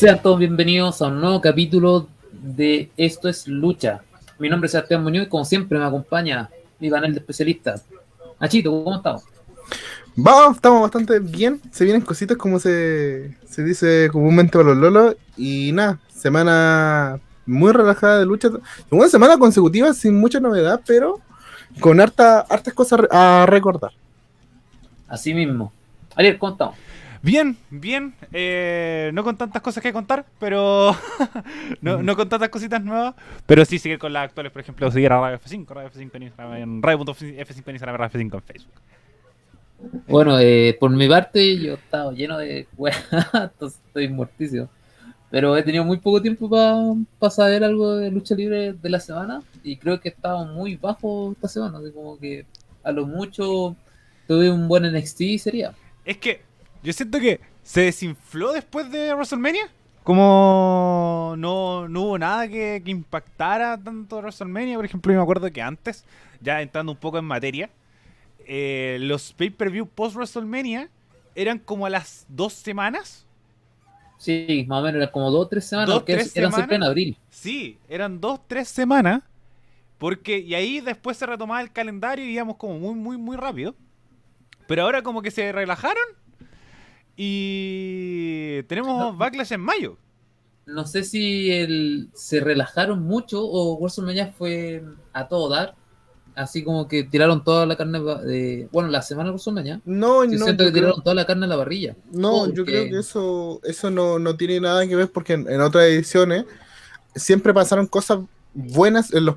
Sean todos bienvenidos a un nuevo capítulo de Esto es Lucha. Mi nombre es Sebastián Muñoz y como siempre me acompaña mi panel de especialistas. Nachito, ¿cómo estamos? Vamos, estamos bastante bien. Se vienen cositas como se dice comúnmente para los lolos. Y nada, semana muy relajada de lucha. Una semana consecutiva sin mucha novedad, pero con hartas cosas a recordar. Así mismo. Ariel, ¿cómo estamos? Bien, bien. No con tantas cosas que contar, pero. no con tantas cositas nuevas. Pero sí seguir con las actuales, por ejemplo, seguir a Radio F5, Radio F5 en Instagram, en Radio.f5 en Instagram, Radio F5 en Facebook. Bueno, por mi parte yo he estado lleno de weas, entonces estoy muertísimo. Pero he tenido muy poco tiempo para saber algo de lucha libre de la semana y creo que he estado muy bajo esta semana. Así como que a lo mucho tuve un buen NXT sería. Es que yo siento que se desinfló después de WrestleMania. Como no hubo nada que impactara tanto WrestleMania. Por ejemplo, yo me acuerdo que antes, ya entrando un poco en materia, los pay-per-view post-WrestleMania eran como a las 2 semanas. Sí, más o menos, era como 2 o 3 semanas, Dos, porque tres eran siempre en semanas. abril. Sí, eran 2, 3 semanas. Y ahí después se retomaba el calendario y íbamos como muy rápido. Pero ahora como que se relajaron y No, tenemos Backlash en mayo. no sé si se relajaron mucho o WrestleMania fue a todo dar, así como que tiraron toda la carne bueno, la semana de WrestleMania. No, Yo no, siento que yo creo. tiraron toda la carne a la parrilla. No, yo creo Porque que eso no tiene nada que ver porque en otras ediciones siempre pasaron cosas buenas en los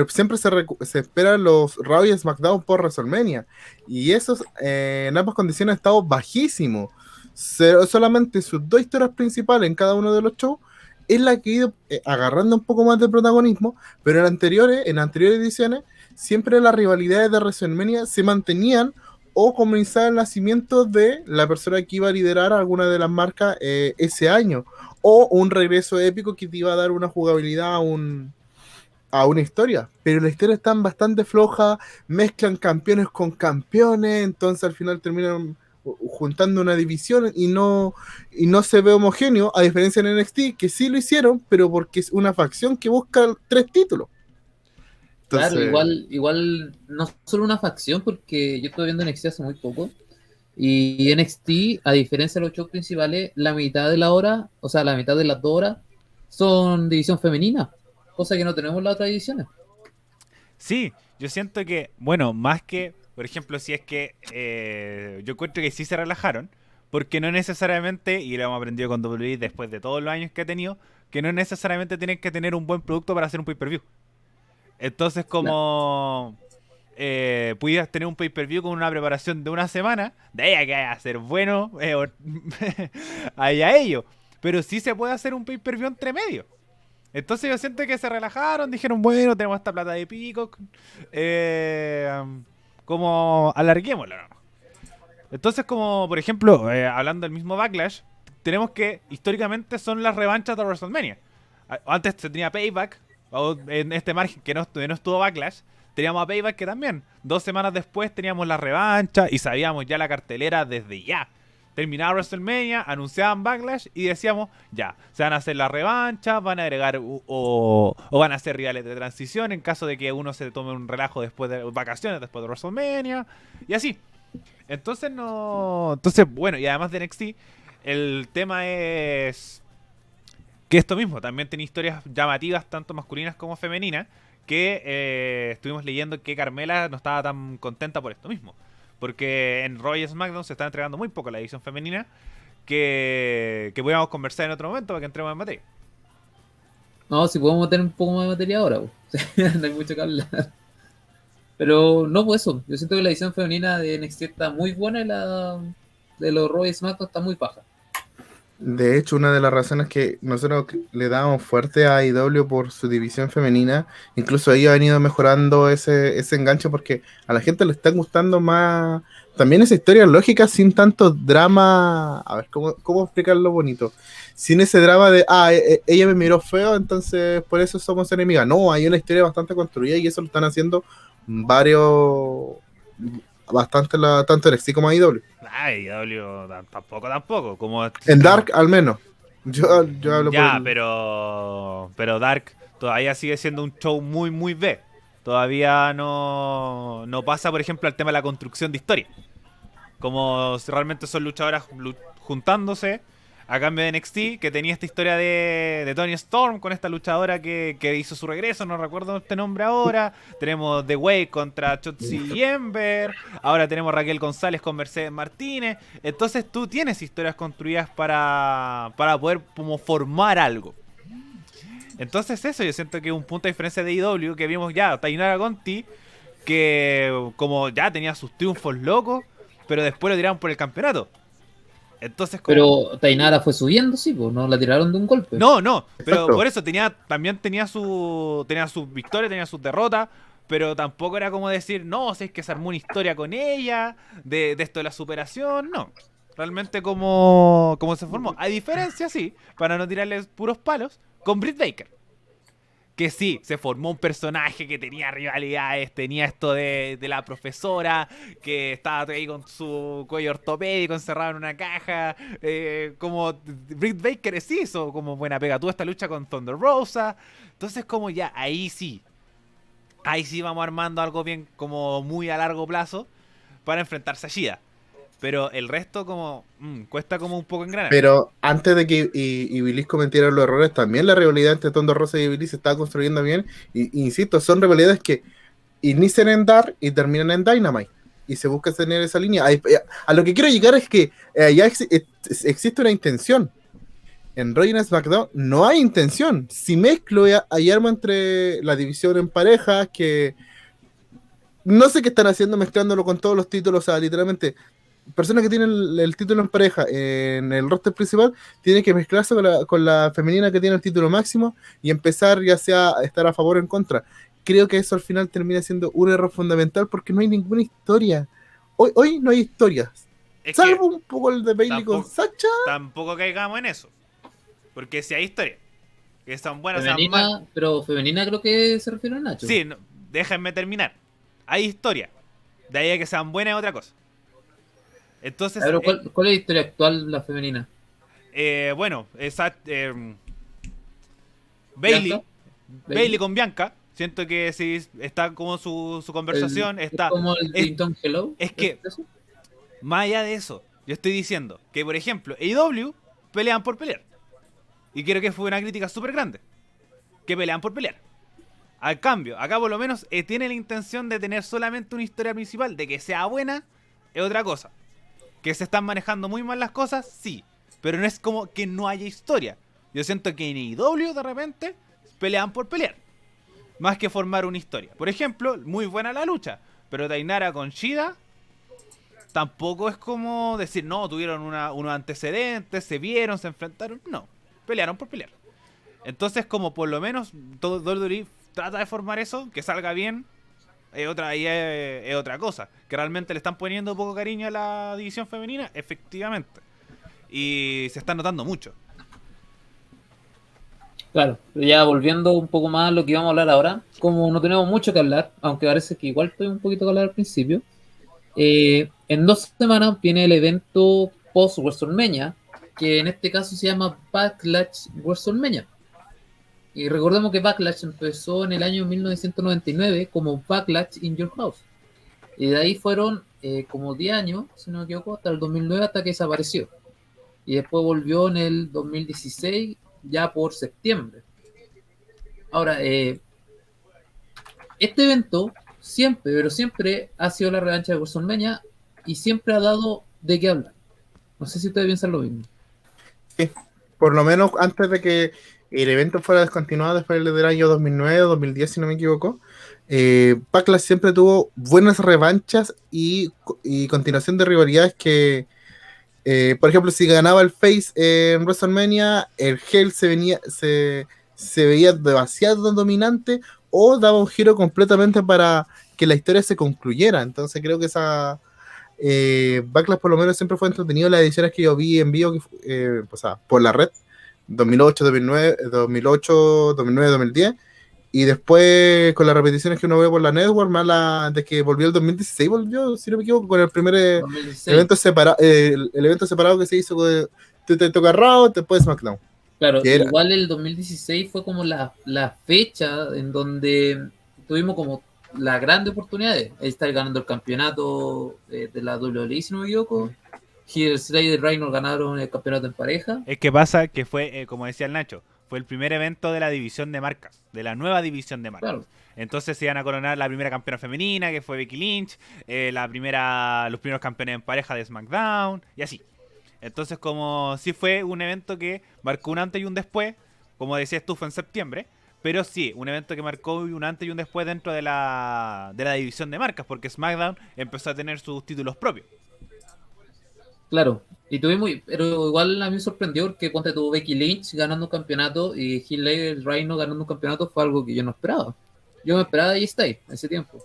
siempre se esperan los Raw y SmackDown por WrestleMania y esos en ambas condiciones han estado bajísimos. Solamente sus dos historias principales en cada uno de los shows es la que ha ido agarrando un poco más de protagonismo, pero en anteriores ediciones siempre las rivalidades de WrestleMania se mantenían o comenzaba el nacimiento de la persona que iba a liderar alguna de las marcas ese año o un regreso épico que te iba a dar una jugabilidad a una historia, pero la historia está bastante floja, mezclan campeones con campeones, entonces al final terminan juntando una división y no se ve homogéneo, a diferencia en NXT, que sí lo hicieron, pero porque es una facción que busca 3 títulos. claro, Entonces, igual no solo una facción, porque yo estuve viendo NXT hace muy poco. Y NXT, a diferencia de los shows principales, la mitad de la hora, o sea, la mitad de las 2 horas, son división femenina, cosa que no tenemos en las otras ediciones. Sí, yo siento que, bueno, más que, por ejemplo, si es que yo encuentro que sí se relajaron, porque no necesariamente, y lo hemos aprendido con WWE después de todos los años que he tenido, que no necesariamente tienen que tener un buen producto para hacer un pay-per-view. Entonces, Claro. como pudieras tener un pay-per-view con una preparación de una semana, de ahí a que vaya a ser bueno, ahí a ello. Pero sí se puede hacer un pay-per-view entre medio. Entonces yo siento que se relajaron, dijeron, bueno, tenemos esta plata de Peacock, como alarguémosla, ¿no? Entonces, como por ejemplo, hablando del mismo Backlash, tenemos que históricamente son las revanchas de WrestleMania. Antes se tenía Payback, o en este margen que no estuvo Backlash, teníamos a Payback que también. 2 semanas después teníamos la revancha y sabíamos ya la cartelera desde ya. Terminaba WrestleMania, anunciaban Backlash y decíamos, ya, se van a hacer la revancha, van a agregar o van a hacer rivales de transición en caso de que uno se tome un relajo después de vacaciones, después de WrestleMania, y así. Entonces no. Entonces, bueno, y además de NXT, el tema es que esto mismo también tiene historias llamativas, tanto masculinas como femeninas, que estuvimos leyendo que Carmela no estaba tan contenta por esto mismo. Porque en Raw y SmackDown se está entregando muy poco la edición femenina, que podíamos conversar en otro momento para que entremos en materia. No, si podemos tener un poco más de materia ahora, po. No hay mucho que hablar. Pero no, pues eso. Yo siento que la edición femenina de NXT está muy buena y la de los Raw y SmackDown está muy baja. de hecho, una de las razones que nosotros le damos fuerte a IW por su división femenina, incluso ahí ha venido mejorando ese enganche porque a la gente le está gustando más también esa historia lógica sin tanto drama. A ver, ¿cómo explicarlo bonito? Sin ese drama de, ella me miró feo, entonces por eso somos enemigas. No, hay una historia bastante construida y eso lo están haciendo varios, bastante, tanto NXT como IW. Ay, W tampoco. Como En Dark al menos. Yo hablo Ya, por... pero Dark todavía sigue siendo un show muy, muy B. Todavía no pasa, por ejemplo, al tema de la construcción de historia. Como si realmente son luchadoras juntándose a cambio de NXT, que tenía esta historia de Tony Storm con esta luchadora que hizo su regreso, no recuerdo este nombre ahora. Tenemos The Way contra Shotzi y Ember. Ahora tenemos Raquel González con Mercedes Martínez. Entonces tú tienes historias construidas para poder como formar algo. Entonces eso yo siento que es un punto de diferencia de IW, que vimos ya Tainara Conti, que como ya tenía sus triunfos locos, pero después lo tiraron por el campeonato. Entonces como... Pero Tainara fue subiendo, sí, pues no la tiraron de un golpe. No, pero Exacto. por eso también tenía sus victorias, tenía sus derrotas, pero tampoco era como decir, no, si es que se armó una historia con ella, de esto de la superación, no. Realmente como se formó. A diferencia, sí, para no tirarles puros palos, con Britt Baker. Que sí, se formó un personaje que tenía rivalidades, tenía esto de la profesora, que estaba ahí con su cuello ortopédico encerrado en una caja, como Britt Baker sí hizo como buena pega, tuvo esta lucha con Thunder Rosa, entonces como ya, ahí sí vamos armando algo bien como muy a largo plazo para enfrentarse a Shida, pero el resto como cuesta como un poco engranar. Pero antes de que Ibilis cometiera los errores, también la rivalidad entre Tondo Rosa y Ibilis se estaba construyendo bien. Y insisto, son rivalidades que inician en Dark y terminan en Dynamite. Y se busca tener esa línea. A lo que quiero llegar es que ya existe una intención. En Raw y en SmackDown no hay intención. Si mezclo y armo entre la división en parejas, que no sé qué están haciendo mezclándolo con todos los títulos, o sea, literalmente personas que tienen el título en pareja en el roster principal tienen que mezclarse con la femenina que tiene el título máximo y empezar ya sea a estar a favor o en contra. Creo que eso al final termina siendo un error fundamental porque no hay ninguna historia. Hoy no hay historias. Es que Salvo un poco el de Bailey con Sacha. tampoco caigamos en eso, porque si hay historias que son buenas, sean mal. Femenina, pero femenina creo que se refiere a Nacho. Sí, déjenme terminar. Hay historia. De ahí a que sean buenas es otra cosa. Entonces, Pero ¿cuál es la historia actual de la femenina? bueno, esa, Bailey, ¿Bianca? Bailey con Bianca. Siento que si está como su conversación, Es como el es, Ding Dong Hello. es que, ¿Es eso? más allá de eso, yo estoy diciendo que, por ejemplo, AEW pelean por pelear. Y creo que fue una crítica súper grande. Que pelean por pelear. Al cambio, acá por lo menos tiene la intención de tener solamente una historia principal. De que sea buena, es otra cosa. Que se están manejando muy mal las cosas, sí. Pero no es como que no haya historia. Yo siento que en AEW de repente pelean por pelear. Más que formar una historia. Por ejemplo, muy buena la lucha. Pero Tainara con Shida tampoco es como decir, no, tuvieron unos antecedentes, se vieron, se enfrentaron. No, pelearon por pelear. Entonces, como por lo menos todo WWE trata de formar eso, que salga bien, es otra cosa. Que realmente le están poniendo poco cariño a la división femenina, efectivamente. Y se está notando mucho. Claro, pero ya volviendo un poco más a lo que íbamos a hablar ahora, como no tenemos mucho que hablar, aunque parece que igual estoy un poquito que hablar al principio, en 2 semanas viene el evento post WrestleMania, que en este caso se llama Backlash WrestleMania. Y recordemos que Backlash empezó en el año 1999 como Backlash in Your House. Y de ahí fueron como 10 años, si no me equivoco, hasta el 2009, hasta que desapareció. Y después volvió en el 2016, ya por septiembre. Ahora, este evento siempre, pero siempre ha sido la revancha de WrestleMania y siempre ha dado de qué hablar. No sé si ustedes piensan lo mismo. Sí, por lo menos antes de que el evento fuera descontinuado después del año 2009 o 2010, si no me equivoco, Backlash siempre tuvo buenas revanchas y continuación de rivalidades que, por ejemplo, si ganaba el Face en WrestleMania, el Hell se veía demasiado dominante o daba un giro completamente para que la historia se concluyera. Entonces creo que esa Backlash por lo menos siempre fue entretenido. Las ediciones que yo vi en vivo, o sea, por la red, 2008, 2009, 2008, 2009, 2010, y después con las repeticiones que uno ve por la network, más la de que volvió el 2016, volvió, si no me equivoco, con el primer 2016. evento separado, el evento separado que se hizo con te toca Raw, después SmackDown. Claro, que era, igual el 2016 fue como la fecha en donde tuvimos como las grandes oportunidades. Ahí está ganando el campeonato de la WWE, si no me equivoco. Here Slayer y Reynolds ganaron el campeonato en pareja. Es que pasa que fue, como decía el Nacho, fue el primer evento de la división de marcas, de la nueva división de marcas. Claro, Entonces se iban a coronar la primera campeona femenina, que fue Becky Lynch, los primeros campeones en pareja de SmackDown, y así. Entonces, como sí fue un evento que marcó un antes y un después, como decías tú, fue en septiembre, pero sí, un evento que marcó un antes y un después dentro de la división de marcas, porque SmackDown empezó a tener sus títulos propios. claro. Y tuvimos, pero igual a mí me sorprendió porque ponte tuvo Becky Lynch ganando un campeonato y Heath Slater y Reynolds ganando un campeonato fue algo que yo no esperaba. Yo me esperaba de A-Style en ese tiempo.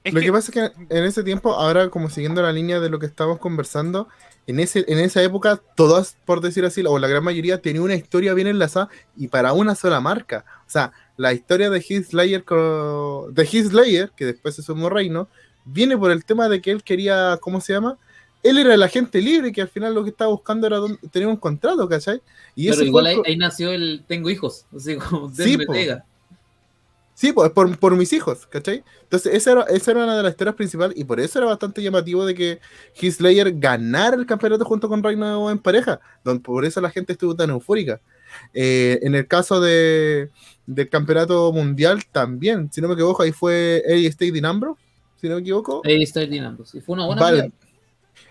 Es lo que que, pasa es que en ese tiempo, ahora como siguiendo la línea de lo que estábamos conversando, en esa época, todas, por decir así, o la gran mayoría, tenía una historia bien enlazada y para una sola marca. O sea, la historia de Heath Slayer, que después se sumó Reino, viene por el tema de que él quería, ¿cómo se llama? Él era el agente libre, que al final lo que estaba buscando era tener un contrato, ¿cachai? Y Pero ese fue igual ahí nació el tengo hijos, así como Sí, denme po. pega. Sí, pues por mis hijos, ¿cachai? Entonces, esa era una de las historias principales y por eso era bastante llamativo de que Heath Slayer ganara el campeonato junto con Reino en pareja, por eso la gente estuvo tan eufórica. En el caso del campeonato mundial también, si no me equivoco, ahí fue AJ Styles y Ambrose, si no me equivoco. Ahí está el Dinamo. Y fue una buena pelea. Vale,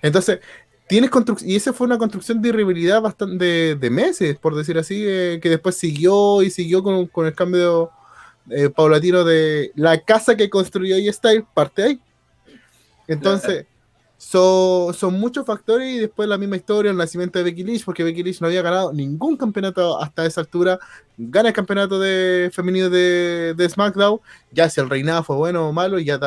entonces, y esa fue una construcción de rivalidad bastante de meses, por decir así, que después siguió y siguió con el cambio paulatino de la casa que construyó E-Style, parte ahí. Claro. Entonces, son muchos factores y después la misma historia, el nacimiento de Becky Lynch, porque Becky Lynch no había ganado ningún campeonato hasta esa altura, gana el campeonato femenino de SmackDown, ya si el reinado fue bueno o malo, ya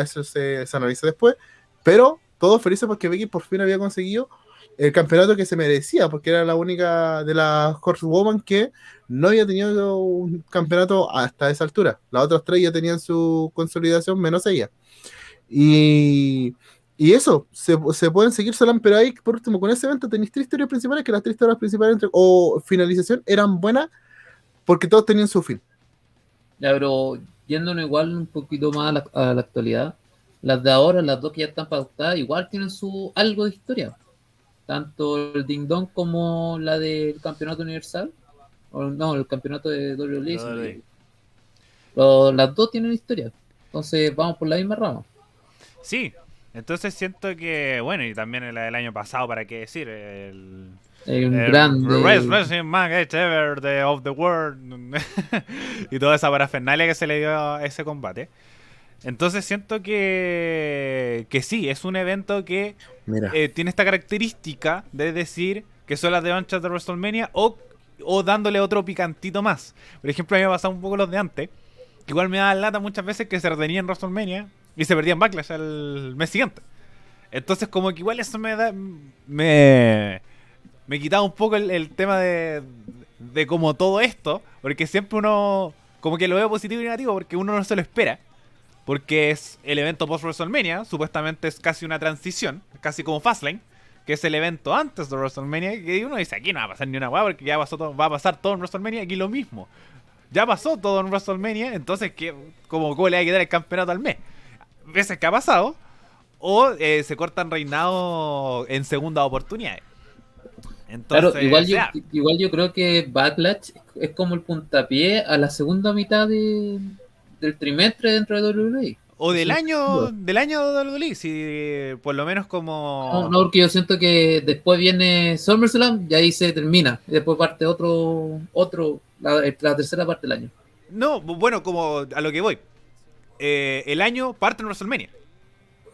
eso se analiza después, pero todos felices porque Becky por fin había conseguido el campeonato que se merecía, porque era la única de las Horsewoman que no había tenido un campeonato hasta esa altura. Las otras tres ya tenían su consolidación, menos ella. Y, y eso, se pueden seguir solamente, pero ahí, por último, con ese evento tenéis tres historias principales, que las tres historias principales o finalización eran buenas porque todos tenían su fin. Ya, pero yéndonos igual un poquito más a la actualidad, las de ahora, las dos que ya están pautadas, igual tienen su algo de historia. Tanto el Ding Dong como la del campeonato universal, o no, el campeonato de WWE, si no me equivoco. Las dos tienen historia. Entonces vamos por la misma rama. sí, entonces siento que, bueno, y también el año pasado, ¿para qué decir? El Un grande. Wrestling Match Ever of the World y toda esa parafernalia que se le dio a ese combate. Entonces siento que sí, es un evento que Mira, tiene esta característica de decir que son las de anchas de WrestleMania o dándole otro picantito más. Por ejemplo, a mí me ha pasado un poco los de antes, que igual me da lata muchas veces que se retenían en WrestleMania y se perdían Backlash al mes siguiente. Entonces como que igual eso me quitaba un poco el tema de como todo esto, porque siempre uno como que lo veo positivo y negativo porque uno no se lo espera. Porque es el evento post WrestleMania, supuestamente es casi una transición, casi como Fastlane, que es el evento antes de WrestleMania, que uno dice aquí no va a pasar ni una hueá porque ya pasó todo, va a pasar todo en WrestleMania, aquí lo mismo. Ya pasó todo en WrestleMania, entonces ¿cómo le va a quedar el campeonato al mes? Veces que ha pasado, o se cortan reinados en segundas oportunidades. Claro, Entonces, igual yo creo que Backlash es como el puntapié a la segunda mitad del trimestre dentro de WWE. o del Sin año duda. de WWE, si por lo menos No, como... no, porque yo siento que después viene SummerSlam y ahí se termina. Y después parte la tercera parte del año. No, bueno, como a lo que voy. El año parte en WrestleMania.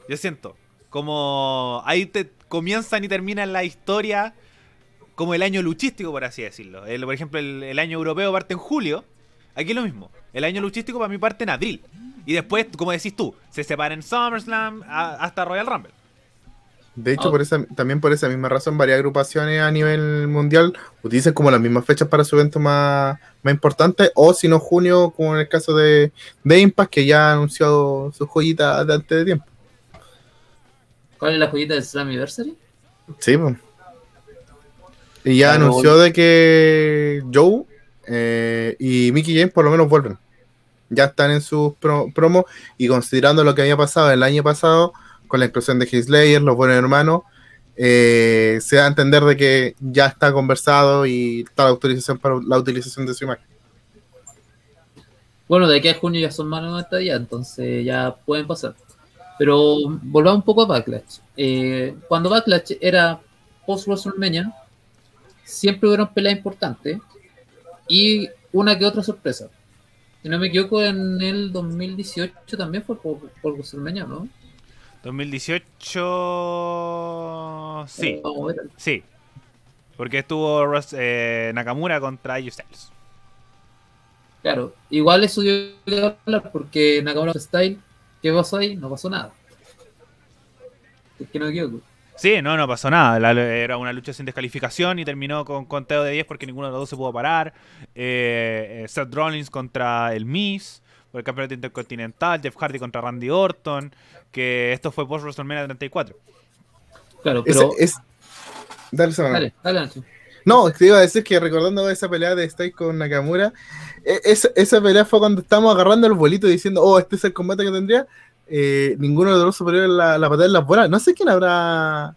Yo siento. Como ahí te comienzan y terminan la historia como el año luchístico, por así decirlo. Por ejemplo, el año europeo parte en julio. Aquí es lo mismo. El año luchístico para mí parte en abril. Y después, como decís tú, se separa en SummerSlam hasta Royal Rumble. de hecho, Ah, también por esa misma razón, varias agrupaciones a nivel mundial utilizan como las mismas fechas para su evento más importante, o si no, junio, como en el caso de Impact, que ya ha anunciado su joyita de antes de tiempo. ¿cuál es la joyita del Slammiversary? Sí, pues. Y ya Claro, anunció de que Joe y Mickey James por lo menos vuelven. Ya están en sus promos y considerando lo que había pasado el año pasado con la explosión de Heath Slayer, los buenos hermanos, se da a entender de que ya está conversado y está la autorización para la utilización de su imagen. bueno, de aquí a junio ya son más de 90 días, entonces ya pueden pasar. Pero volvamos un poco a Backlash. Cuando Backlash era post-WrestleMania, siempre hubieron peleas importantes y una que otra sorpresa. Si no me equivoco, en el 2018 también fue por WrestleMania, ¿no? 2018... Sí, Vamos a ver. sí. Porque estuvo Nakamura contra AJ Styles. Claro, igual eso dio que hablar porque Nakamura Style, ¿qué pasó ahí? No pasó nada. Es que no me equivoco. Sí, no pasó nada. Era una lucha sin descalificación y terminó con conteo de 10 porque ninguno de los dos se pudo parar. Seth Rollins contra el Miz por el campeonato intercontinental. Jeff Hardy contra Randy Orton. Que esto fue post WrestleMania 34. Claro, pero. Dale, Samara. Dale, Nacho. No, te iba a decir que recordando esa pelea de Styles con Nakamura, esa pelea fue cuando estábamos agarrando el vuelito diciendo, oh, este es el combate que tendría. Ninguno de los dos superiores la patada en las bolas. No sé quién habrá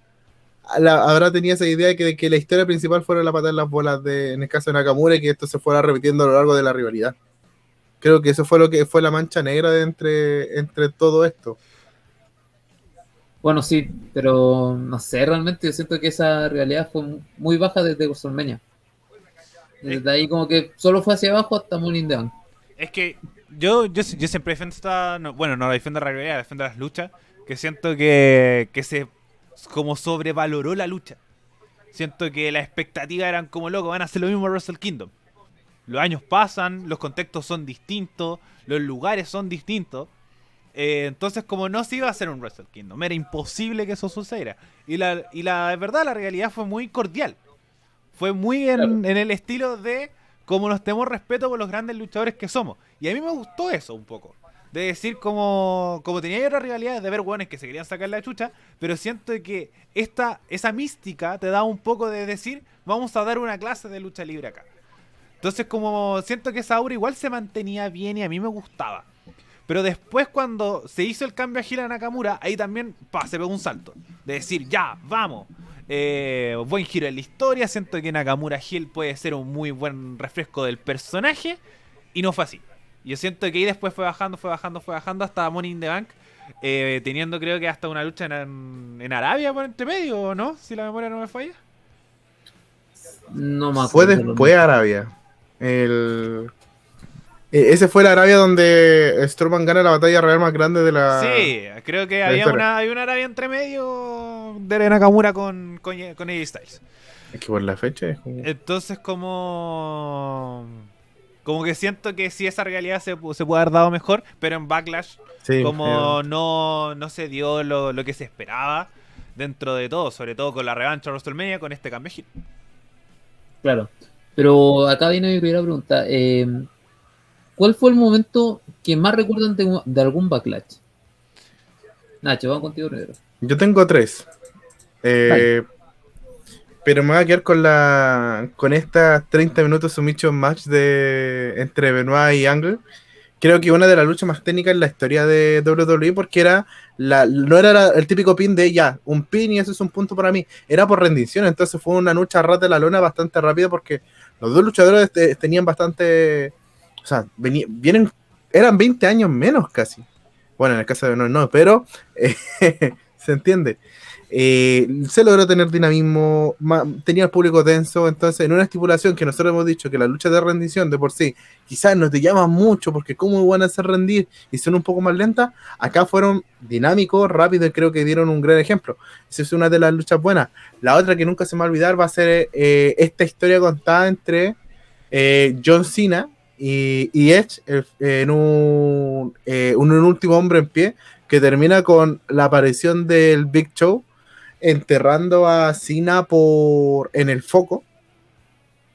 tenido esa idea de que la historia principal fuera la patada en las bolas en el caso de Nakamura y que esto se fuera repitiendo a lo largo de la rivalidad. Creo que eso fue lo que fue la mancha negra de entre todo esto. Bueno, sí, pero no sé, realmente yo siento que esa realidad fue muy baja desde WrestleMania. Desde ahí como que solo fue hacia abajo hasta Money in the Bank. Es que yo siempre defiendo esta... No, bueno, no la defiendo la rivalidad, defiendo las luchas. Que siento que se como sobrevaloró la lucha. Siento que las expectativas eran como loco, van a hacer lo mismo a Wrestle Kingdom. Los años pasan, los contextos son distintos, los lugares son distintos. Entonces, como no se iba a hacer un Wrestle Kingdom, era imposible que eso sucediera. Y la verdad, la realidad fue muy cordial. Fue muy en el estilo de como nos tenemos respeto por los grandes luchadores que somos. Y a mí me gustó eso un poco. De decir como tenía otra rivalidad de ver hueones que se querían sacar la chucha, pero siento que esa mística te da un poco de decir, vamos a dar una clase de lucha libre acá. Entonces como siento que esa aura igual se mantenía bien y a mí me gustaba. Pero después cuando se hizo el cambio a Gila Nakamura, ahí también se pegó un salto. De decir, ya, vamos. Buen giro en la historia. Siento que Nakamura Hill puede ser un muy buen refresco del personaje. Y no fue así. Yo siento que ahí después fue bajando hasta Money in the Bank. Teniendo creo que hasta una lucha en Arabia por entre medio, ¿no? Si la memoria no me falla. No me acuerdo. Fue después Arabia. Ese fue la Arabia donde Strowman gana la batalla real más grande de la... Sí, creo que había una Arabia entre medio de Nakamura con AJ Styles. Es que por la fecha es como... Entonces como que siento que sí esa realidad se puede haber dado mejor, pero en Backlash sí, como no se dio lo que se esperaba dentro de todo, sobre todo con la revancha de WrestleMania con este cambio de giro. Claro, pero acá viene mi primera pregunta. ¿Cuál fue el momento que más recuerdan de algún Backlash? Nacho, vamos contigo primero. Yo tengo 3. Pero me voy a quedar con estas 30 minutos submission match entre Benoit y Angle. Creo que una de las luchas más técnicas en la historia de WWE, porque no era el típico pin de ya, un pin y eso es un punto para mí. Era por rendición, entonces fue una lucha a ras de la lona bastante rápida porque los dos luchadores tenían bastante... O sea, eran 20 años menos casi. Bueno, en el caso de Benoit no, pero se entiende. Se logró tener dinamismo, tenía el público tenso, entonces en una estipulación que nosotros hemos dicho que la lucha de rendición de por sí quizás nos te llaman mucho porque cómo van a hacer rendir y son un poco más lentas, acá fueron dinámicos, rápidos y creo que dieron un gran ejemplo. Esa es una de las luchas buenas. La otra que nunca se me va a olvidar va a ser esta historia contada entre John Cena y Edge en un último hombre en pie que termina con la aparición del Big Show enterrando a Cena en el foco.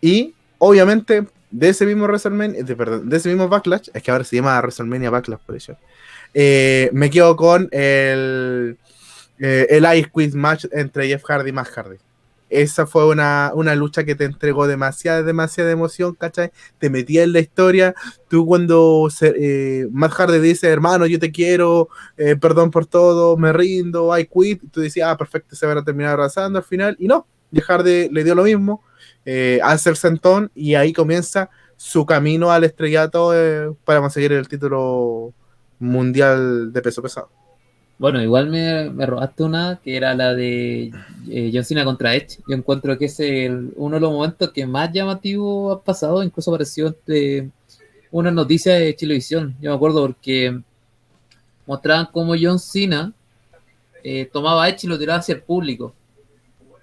Y obviamente de ese mismo WrestleMania, de ese mismo Backlash, es que ahora se llama WrestleMania Backlash por eso, me quedo con el Ice Quiz match entre Jeff Hardy y Matt Hardy. esa fue una lucha que te entregó demasiada emoción, ¿cachai? Te metía en la historia. Tú cuando Matt Hardy dice, hermano, yo te quiero, perdón por todo, me rindo, I quit, tú decías, perfecto, se van a terminar abrazando al final, y no, y Hardy le dio lo mismo, hace el sentón, y ahí comienza su camino al estrellato para conseguir el título mundial de peso pesado. Bueno, igual me robaste una que era la de John Cena contra Edge. Yo encuentro que es uno de los momentos que más llamativo ha pasado, incluso apareció entre una noticia de Chilevisión. Yo me acuerdo porque mostraban cómo John Cena tomaba a Edge y lo tiraba hacia el público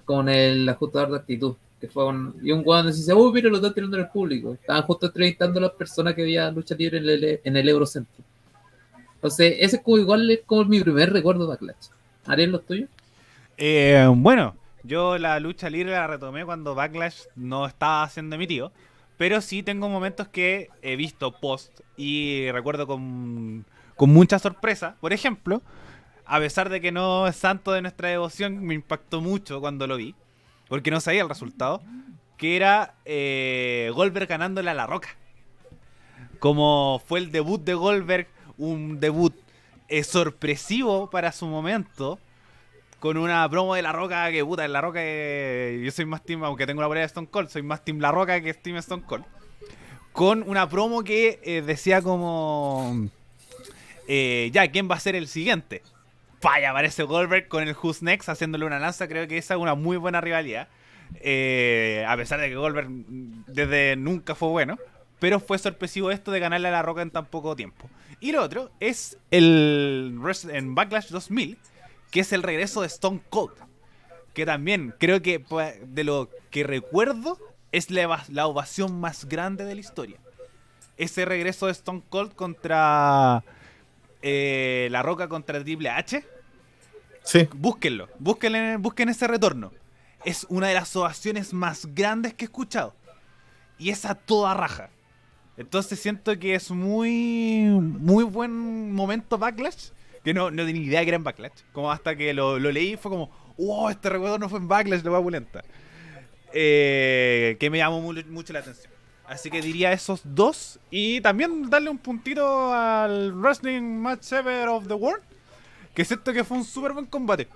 con el ajustador de actitud. Que fue y un guano decía, uy, mira, lo están tirando en el público. Estaban justo entrevistando a las personas que había lucha libre en el Eurocentro. Entonces, ese es como igual es como mi primer recuerdo de Backlash. ¿Ariel, los tuyos? Bueno, yo la lucha libre la retomé cuando Backlash no estaba siendo emitido, pero sí tengo momentos que he visto post y recuerdo con mucha sorpresa. Por ejemplo, a pesar de que no es santo de nuestra devoción, me impactó mucho cuando lo vi, porque no sabía el resultado, que era Goldberg ganándole a La Roca. Como fue el debut de Goldberg, un debut sorpresivo para su momento, con una promo de La Roca que puta, en La Roca yo soy más team, aunque tengo la polera de Stone Cold, soy más team La Roca que team Stone Cold. Con una promo que decía como ya, ¿quién va a ser el siguiente? Vaya, aparece Goldberg con el Who's Next haciéndole una lanza. Creo que esa es una muy buena rivalidad, a pesar de que Goldberg desde nunca fue bueno, pero fue sorpresivo esto de ganarle a La Roca en tan poco tiempo. Y lo otro es en Backlash 2000, que es el regreso de Stone Cold, que también creo que de lo que recuerdo es la ovación más grande de la historia. Ese regreso de Stone Cold contra La Roca contra Triple H. Sí. Búsquenlo, busquen ese retorno. Es una de las ovaciones más grandes que he escuchado. Y es a toda raja. Entonces siento que es muy buen momento Backlash. Que no tenía ni idea que era en Backlash. Como hasta que lo leí fue como, wow, este recuerdo no fue en Backlash, lo va a pulenta. Que me llamó mucho la atención. Así que diría esos dos. Y también darle un puntito al Wrestling Match Ever of the World, que siento que fue un súper buen combate.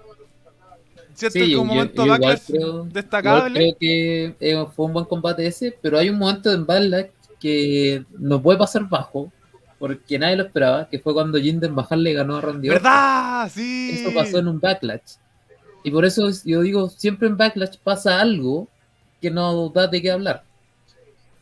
Siento Sí, que un momento yo Backlash igual destacable. creo que fue un buen combate ese, pero hay un momento en Backlash que no puede pasar bajo, porque nadie lo esperaba, que fue cuando Jinder Mahal le ganó a Randy Orton. ¿Verdad? Eso pasó Sí. en un Backlash. Y por eso yo digo, siempre en Backlash pasa algo que no da de qué hablar.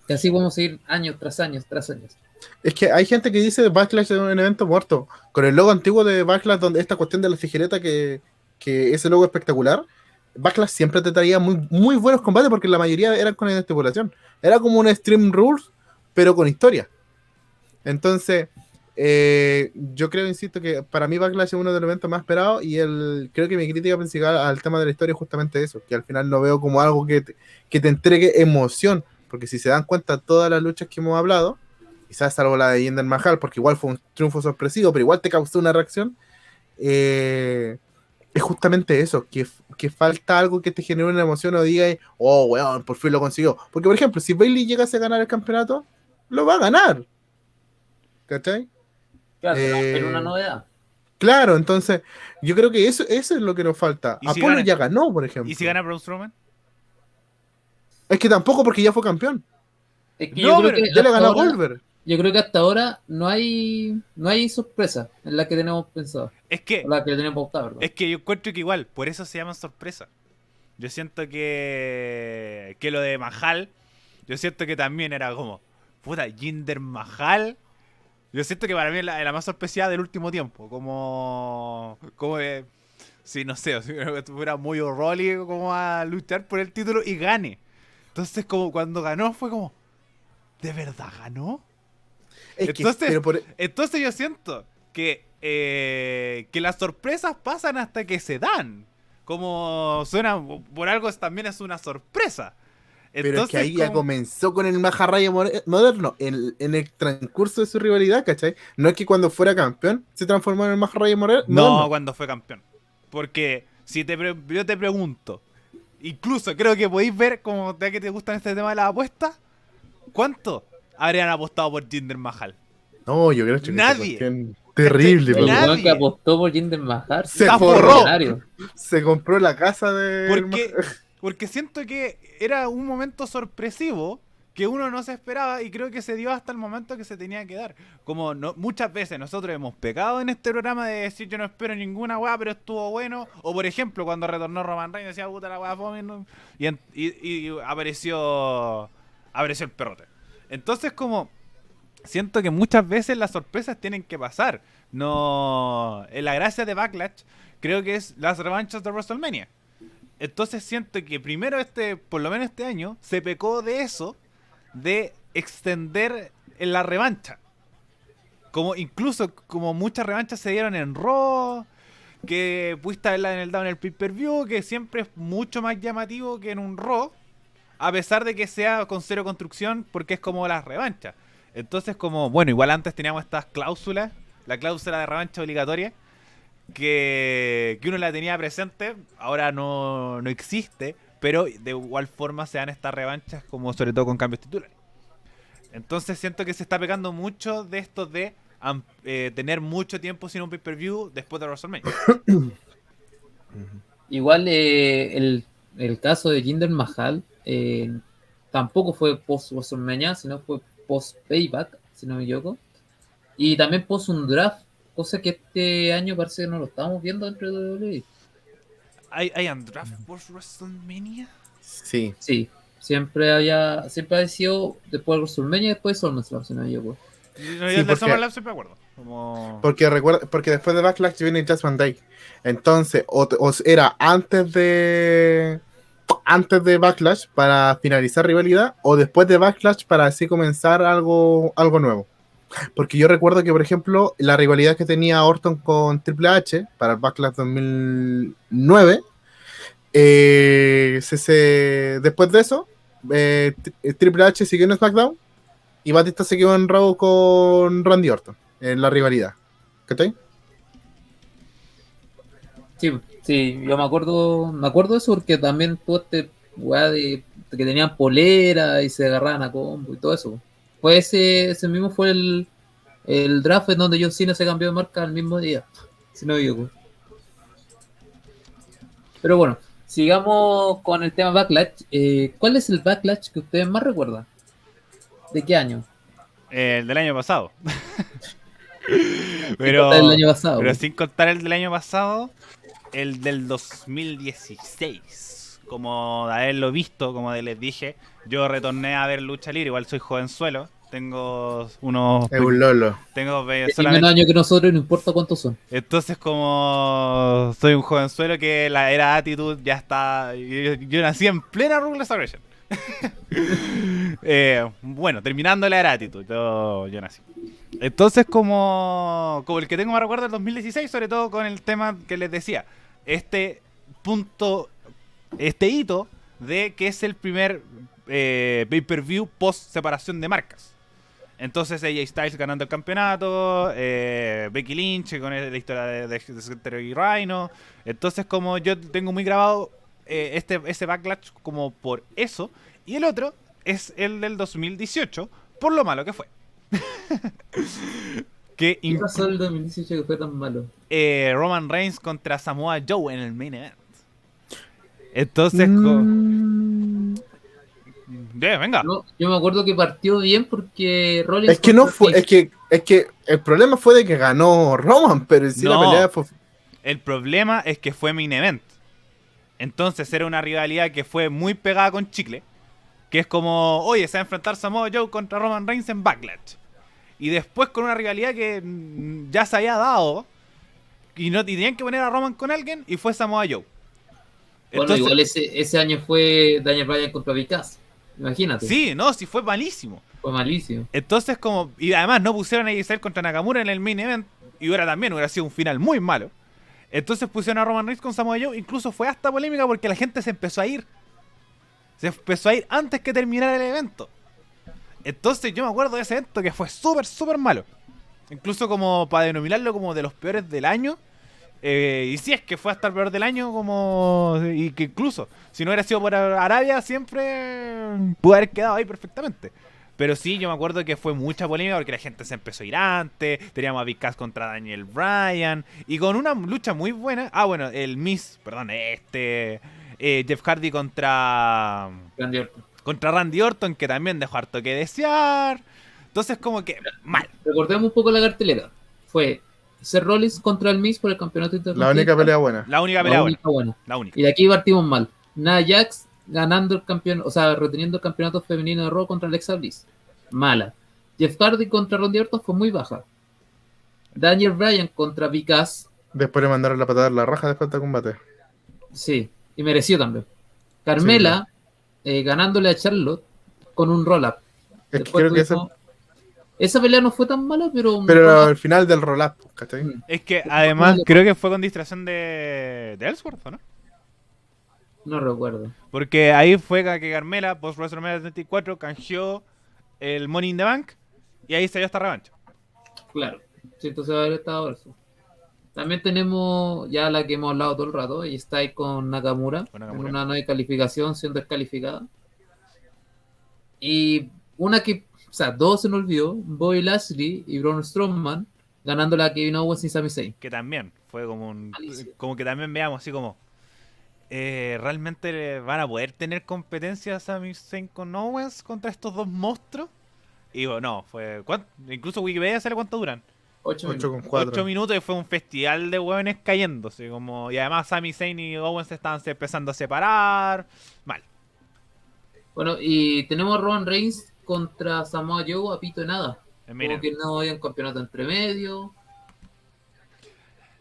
Y así vamos a ir años tras años tras años. Es que hay gente que dice Backlash es un evento muerto. Con el logo antiguo de Backlash, donde esta cuestión de la tijereta, que ese logo espectacular, Backlash siempre te traía muy buenos combates porque la mayoría eran con estipulación. Era como un Extreme Rules, pero con historia. Entonces, yo creo, insisto, que para mí Backlash es uno de los eventos más esperados y creo que mi crítica principal al tema de la historia es justamente eso, que al final no veo como algo que te entregue emoción, porque si se dan cuenta todas las luchas que hemos hablado, quizás salvo la de Jinder Mahal, porque igual fue un triunfo sorpresivo, pero igual te causó una reacción, es justamente eso, que falta algo que te genere una emoción o diga, oh, weón, por fin lo consiguió. Porque, por ejemplo, si Bailey llegase a ganar el campeonato, lo va a ganar. ¿Cachai? Claro, pero una novedad. Claro, entonces, yo creo que eso es lo que nos falta. ¿Y si Apolo gana? ya ganó, por ejemplo. ¿Y si gana Braun Strowman? Es que tampoco, porque ya fue campeón. Es que No, pero Ya le ganó a Goldberg. yo creo que hasta ahora no hay sorpresa en la que tenemos pensado. es que En la que tenemos pautado, ¿verdad? Es que yo encuentro que igual, por eso se llaman sorpresa. Yo siento que lo de Mahal, yo siento que también era como, puta, Jinder Mahal. Yo siento que para mí es la más sorpresiva del último tiempo. Sí, no sé, si fuera muy O'Reilly como a luchar por el título y gane. Entonces, como cuando ganó, fue como, ¿de verdad ganó? Es que, Entonces, pero por- entonces yo siento que las sorpresas pasan hasta que se dan. Como suena, por algo también es una sorpresa. pero Entonces, es que ahí ya comenzó con el Maharraya moderno, en el transcurso de su rivalidad, ¿cachai? No es que cuando fuera campeón se transformó en el Maharraya no, moderno. cuando fue campeón. Porque si yo te pregunto, Incluso creo que podéis ver, como ya que te gustan este tema de las apuestas, ¿cuánto habrían apostado por Jinder Mahal? No, yo creo que esa Nadie. cuestión terrible, ¿Cachai? po. El weón que Nadie. apostó por Jinder Mahal Se ¡La forró. millonario! Se compró la casa de. Porque siento que era un momento sorpresivo que uno no se esperaba y creo que se dio hasta el momento que se tenía que dar. Como muchas veces nosotros hemos pecado en este programa de decir yo no espero ninguna weá, pero estuvo bueno. O por ejemplo, cuando retornó Roman Reigns decía puta la weá fome, ¿no? y apareció el perrote. Entonces como siento que muchas veces las sorpresas tienen que pasar. No, la gracia de Backlash creo que es las revanchas de WrestleMania. Entonces siento que primero por lo menos este año, se pecó de eso, de extender en la revancha. Incluso como muchas revanchas se dieron en Raw, que pudiste verla en el pay-per-view, que siempre es mucho más llamativo que en un Raw, a pesar de que sea con cero construcción, porque es como las revanchas. Entonces como, bueno, igual antes teníamos estas cláusulas, la cláusula de revancha obligatoria, que uno la tenía presente, ahora no existe, pero de igual forma se dan estas revanchas, como sobre todo con cambios titulares. Entonces siento que se está pegando mucho de esto de tener mucho tiempo sin un pay-per-view después de WrestleMania. Igual el caso de Jinder Mahal tampoco fue post WrestleMania, sino fue post Payback, si no me equivoco. Y también post un draft, cosa que este año parece que no lo estamos viendo dentro de WWE. ¿Hay un draft post WrestleMania? Sí. Sí, siempre ha sido después de WrestleMania y después de SummerSlam, si no me equivoco. Yo Sí, de porque- SummerSlam siempre me acuerdo. Como... Porque después de Backlash viene Judgment Day. Entonces, o era antes de Backlash para finalizar rivalidad, o después de Backlash para así comenzar algo nuevo. Porque yo recuerdo que, por ejemplo, la rivalidad que tenía Orton con Triple H para el Backlash 2009, después de eso, Triple H siguió en SmackDown y Batista se quedó en Raw con Randy Orton en la rivalidad. ¿Cachai? Sí, yo me acuerdo de eso porque también tuvo weá de que tenían polera y se agarraban a combo y todo eso. Pues ese mismo fue el draft en donde John Cena se cambió de marca el mismo día, si no me equivoco. Pero bueno, sigamos con el tema Backlash. ¿Cuál es el Backlash que ustedes más recuerdan? ¿De qué año? El del año pasado. El año pasado. Pero sin contar el del año pasado, el del 2016. Como de haberlo visto, como les dije, yo retorné a ver lucha libre, igual soy jovenzuelo. Tengo unos... Es un Lolo. Tengo Tiene solamente... menos años que nosotros, no importa cuántos son. Entonces como soy un jovenzuelo que la era Attitude ya está... Yo nací en plena Ruthless Aggression. Bueno, terminando la era Attitude, yo nací. Entonces como el que tengo más recuerdo del 2016, sobre todo con el tema que les decía, este hito de que es el primer pay-per-view post separación de marcas. Entonces AJ Styles ganando el campeonato, Becky Lynch con la historia de Center y Rhino. Entonces como yo tengo muy grabado ese Backlash como por eso. Y el otro es el del 2018, por lo malo que fue. ¿Qué pasó el 2018 que fue tan malo? Roman Reigns contra Samoa Joe en el main event. Entonces, venga. Yo me acuerdo que partió bien porque Rollins... Es que no fue, es que el problema fue de que ganó Roman, pero sí la pelea fue... El problema es que fue main event. Entonces era una rivalidad que fue muy pegada con chicle. Que es como, oye, se va a enfrentar Samoa Joe contra Roman Reigns en Backlash. Y después con una rivalidad que ya se había dado. Y tenían que poner a Roman con alguien y fue Samoa Joe. Bueno, entonces, igual ese año fue Daniel Bryan contra Vicaz. Imagínate. Sí, sí fue malísimo. Fue malísimo. Entonces como... Y además no pusieron a Giselle contra Nakamura en el main event. Y hubiera sido un final muy malo. Entonces pusieron a Roman Reigns con Samoa Joe. Incluso fue hasta polémica porque la gente se empezó a ir. Se empezó a ir antes que terminara el evento. Entonces yo me acuerdo de ese evento que fue súper, súper malo. Incluso como para denominarlo como de los peores del año. Y si es que fue hasta el peor del año, como. Y que incluso, si no hubiera sido por Arabia, siempre pudo haber quedado ahí perfectamente. Pero sí, yo me acuerdo que fue mucha polémica porque la gente se empezó a ir antes. Teníamos a Big Cass contra Daniel Bryan. Y con una lucha muy buena. Ah, bueno, el Miz, perdón, Jeff Hardy Randy Orton. contra Randy Orton, que también dejó harto que desear. Entonces, como que mal. Recordemos un poco la cartelera. Fue Seth Rollins contra el Miz por el campeonato La intercontinental. única pelea buena. La única La pelea buena. única buena. La única. Y de aquí partimos mal. Nia Jax ganando el campeón, o sea, reteniendo el campeonato femenino de Raw contra Alexa Bliss. Mala. Jeff Hardy contra Randy Orton fue muy baja. Daniel Bryan contra Big Cass, Después le mandaron la patada en la raja después de combate. sí, y mereció también. Carmela ganándole a Charlotte con un roll-up. Es que Después creo que esa pelea no fue tan mala, pero... pero al final del roll-up, ¿cachai? Es que además creo que fue con distracción de Ellsworth, ¿o no? No recuerdo. Porque ahí fue que Carmela, post WrestleMania 34, canjeó el Money in the Bank y ahí se dio esta revancha. Claro. Sí, entonces va a haber estado eso. También tenemos ya la que hemos hablado todo el rato, y está ahí con Nakamura, Con Nakamura. en una no calificación siendo descalificada. Y una que, o sea, dos se nos olvidó, Bobby Lashley y Braun Strowman ganando la Kevin Owens y Sami Zayn. Que también fue como Malísimo. como que también veamos así como ¿realmente van a poder tener competencia Sami Zayn con Owens contra estos dos monstruos? Y digo, no, fue incluso Wikipedia sale cuánto duran. 8 8 minutos. con 4. 8 minutos y fue un festival de hueones cayéndose. Como, y además Sami Zayn y Owens se estaban empezando a separar. Mal. Bueno, y tenemos a Roman Reigns contra Samoa Joe a pito de nada. Mira. Como que no había un campeonato entre medio.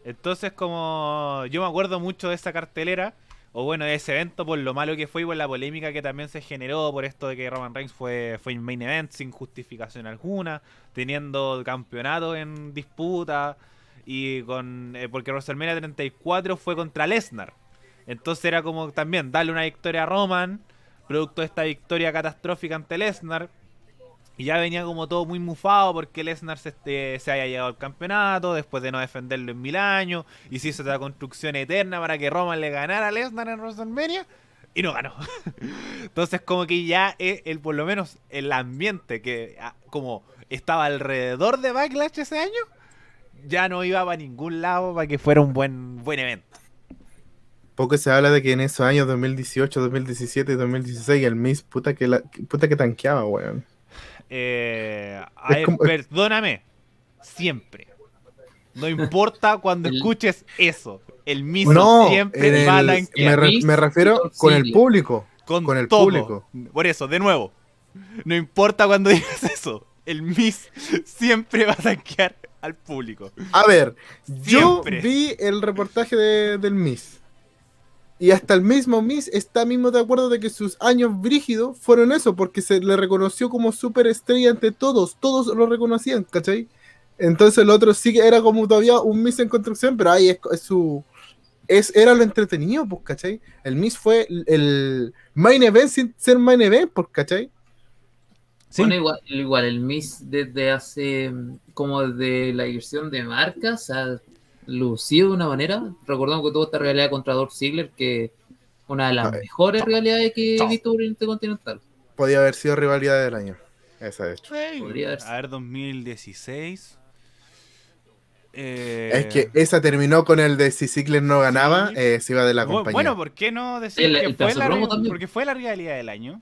Entonces, como yo me acuerdo mucho de esa cartelera, o bueno, de ese evento, por lo malo que fue y por la polémica que también se generó por esto de que Roman Reigns fue en main event sin justificación alguna, teniendo campeonato en disputa, y porque WrestleMania 34 fue contra Lesnar. Entonces era como también darle una victoria a Roman, producto de esta victoria catastrófica ante Lesnar. Y ya venía como todo muy mufado porque Lesnar se haya llegado al campeonato después de no defenderlo en 1000 años. Y se hizo esta construcción eterna para que Roman le ganara a Lesnar en WrestleMania. Y no ganó. Entonces como que ya por lo menos el ambiente que como estaba alrededor de Backlash ese año, ya no iba para ningún lado para que fuera un buen evento. Poco se habla de que en esos años 2018, 2017 y 2016 el Miz puta que tanqueaba, weón. Perdóname, siempre. No importa cuando escuches eso. El mismo No, siempre va a tanquear. me refiero con el público. Con el todo. público. Por eso, de nuevo. No importa cuando digas eso. El Miz siempre va a tanquear al público. A ver, yo Siempre. vi el reportaje del Miz. Y hasta el mismo Miz está mismo de acuerdo de que sus años brígidos fueron eso, porque se le reconoció como superestrella ante todos lo reconocían, ¿cachai? Entonces el otro sí que era como todavía un Miz en construcción, pero ahí era lo entretenido, pues, ¿cachai? El Miz fue el main event sin ser main event, pues, ¿cachai? Sí. Bueno, igual el Miz desde hace como desde la división de marcas ha lucido de una manera. Recordamos que tuvo esta rivalidad contra Dolph Ziggler, que una de las mejores rivalidades que he visto por el Intercontinental. Podía haber sido rivalidad del año. Esa de hecho. Podría haber sido. A ver, 2016. Es que esa terminó con el de si Ziggler no ganaba, Sí. se iba de la compañía. Bueno, ¿por qué no decir El que fue pedazo promo también. porque fue la rivalidad del año?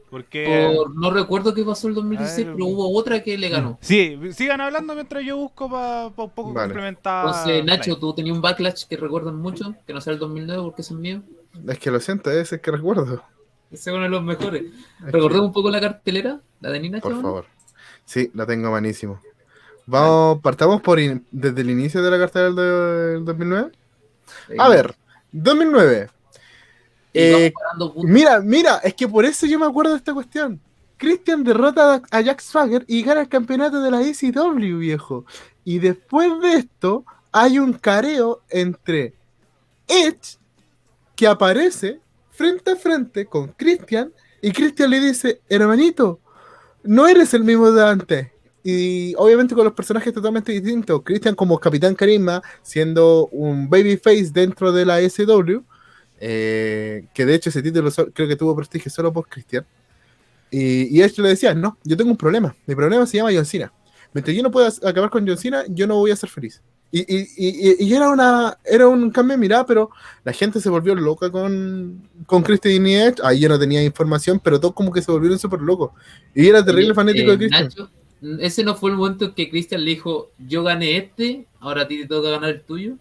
Porque... No recuerdo qué pasó el 2016, A ver, pero hubo otra que le ganó. Sí, sigan hablando mientras yo busco para un poco Vale. complementar. Entonces, Nacho, tú tenías un backlash que recuerdan mucho, que no sea el 2009 porque ese es mío. Es que lo siento, ese es que recuerdo. Ese es uno de los mejores. Es Recordemos un poco la cartelera, la de Nina. Por Chabón. favor. Sí, la tengo manísimo. Partamos desde el inicio de la cartelera del 2009. A ver, 2009. Y vamos parando puntos. Mira, es que por eso yo me acuerdo de esta cuestión. Christian derrota a Jack Swagger y gana el campeonato de la ECW, viejo. Y después de esto, hay un careo entre Edge, que aparece frente a frente con Christian, y Christian le dice, hermanito, no eres el mismo de antes. y obviamente con los personajes totalmente distintos. Christian como Capitán Carisma, siendo un babyface dentro de la SW, que de hecho ese título creo que tuvo prestigio solo por Christian. Y él le decía, no, yo tengo un problema. Mi problema se llama John Cena. Mientras yo no pueda acabar con John Cena, yo no voy a ser feliz. Y era un cambio de mirada, pero la gente se volvió loca con Christian y Edge. Ahí yo no tenía información, pero todos como que se volvieron súper locos. Y era terrible fanático de Christian. Nacho, ese no fue el momento en que Christian le dijo, yo gané este, ahora a ti te toca ganar el tuyo.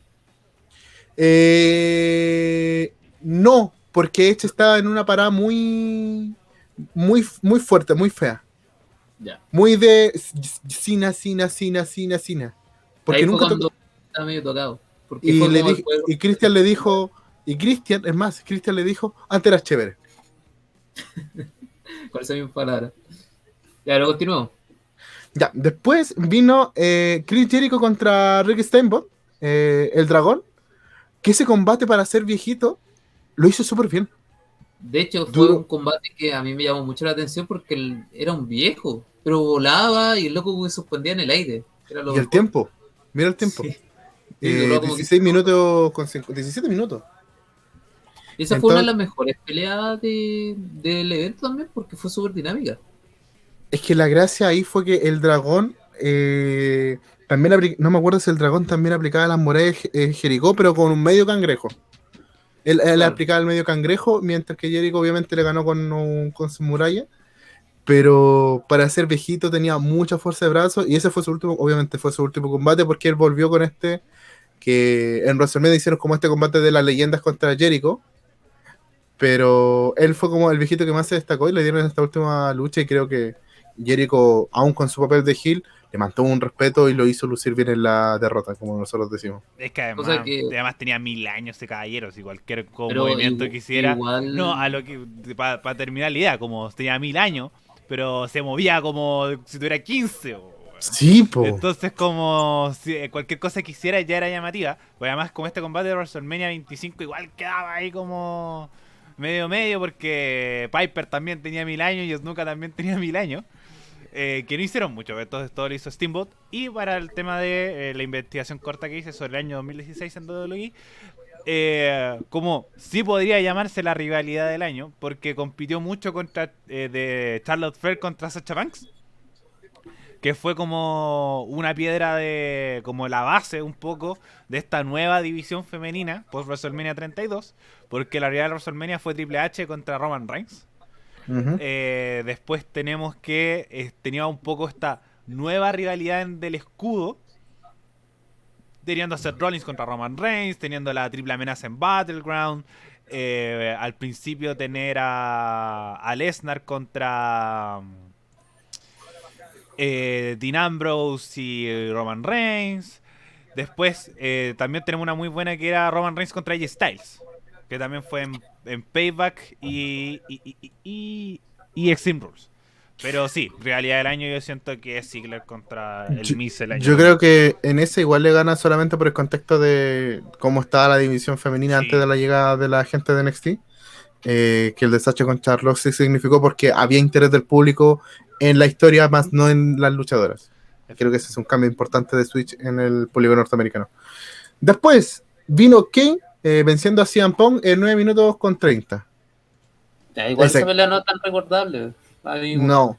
No, porque Edge estaba en una parada muy fuerte, muy fea. Ya. Muy de Cena. Porque Ahí nunca fue cuando estaba medio tocado. Porque y, fue le como di y Christian le dijo, Christian le dijo, antes eras chévere. con esa misma palabra. Ya, lo continuamos. Ya, después vino Chris Jericho contra Rick Steamboat, el dragón, que ese combate para ser viejito lo hizo súper bien. De hecho, fue Duro. un combate que a mí me llamó mucho la atención porque él era un viejo, pero volaba y el loco que suspendía en el aire. Era lo Y el mejor. tiempo, mira el tiempo. Sí. Sí, duró como 16 minutos con 17 minutos. Esa fue una de las mejores peleas del evento también porque fue súper dinámica. Es que la gracia ahí fue que el dragón también no me acuerdo si el dragón también aplicaba las murallas Jericó, pero con un medio cangrejo. Él Claro. aplicaba el medio cangrejo, mientras que Jericho obviamente le ganó con su muralla. Pero para ser viejito tenía mucha fuerza de brazo y ese fue su último, obviamente fue su último combate porque él volvió con que en WrestleMania hicieron como este combate de las leyendas contra Jericho. Pero él fue como el viejito que más se destacó y le dieron esta última lucha y creo que Jericho, aún con su papel de heel, le mantuvo un respeto y lo hizo lucir bien en la derrota, como nosotros decimos. Es que además, O sea que- además tenía 1000 años ese caballero, si cualquier Pero movimiento que hiciera. igual- No, a lo que para terminar la idea, como tenía 1000 años, pero se movía como si tuviera 15. Sí, po. Entonces, como si cualquier cosa que hiciera ya era llamativa. Pues además, como este combate de WrestleMania 25, igual quedaba ahí como medio, porque Piper también tenía 1000 años y Snuka también tenía 1000 años. Que no hicieron mucho, entonces todo lo hizo Steamboat. Y para el tema de la investigación corta que hice sobre el año 2016 en WWE, como sí podría llamarse la rivalidad del año, porque compitió mucho contra de Charlotte Flair contra Sasha Banks, que fue como una piedra de como la base un poco de esta nueva división femenina post WrestleMania 32, porque la rivalidad de WrestleMania fue Triple H contra Roman Reigns. Uh-huh. Después tenemos que tenía un poco esta nueva rivalidad del escudo, teniendo a Seth Rollins contra Roman Reigns, teniendo la triple amenaza en Battleground, al principio tener a Lesnar contra Dean Ambrose y Roman Reigns. Después también tenemos una muy buena que era Roman Reigns contra AJ Styles, que también fue en Payback y Extreme Rules. Pero sí, realidad del año yo siento que es Ziggler contra el Miz el año. Yo creo que en ese igual le gana solamente por el contexto de cómo estaba la división femenina Sí. antes de la llegada de la gente de NXT. Que el desastre con Charlotte sí significó porque había interés del público en la historia, más no en las luchadoras. Creo que ese es un cambio importante de Switch en el público norteamericano. Después vino Kane venciendo a CM Punk en 9 minutos con 30. Ya, igual Ese- esa pelea no es tan recordable. Amigo. No,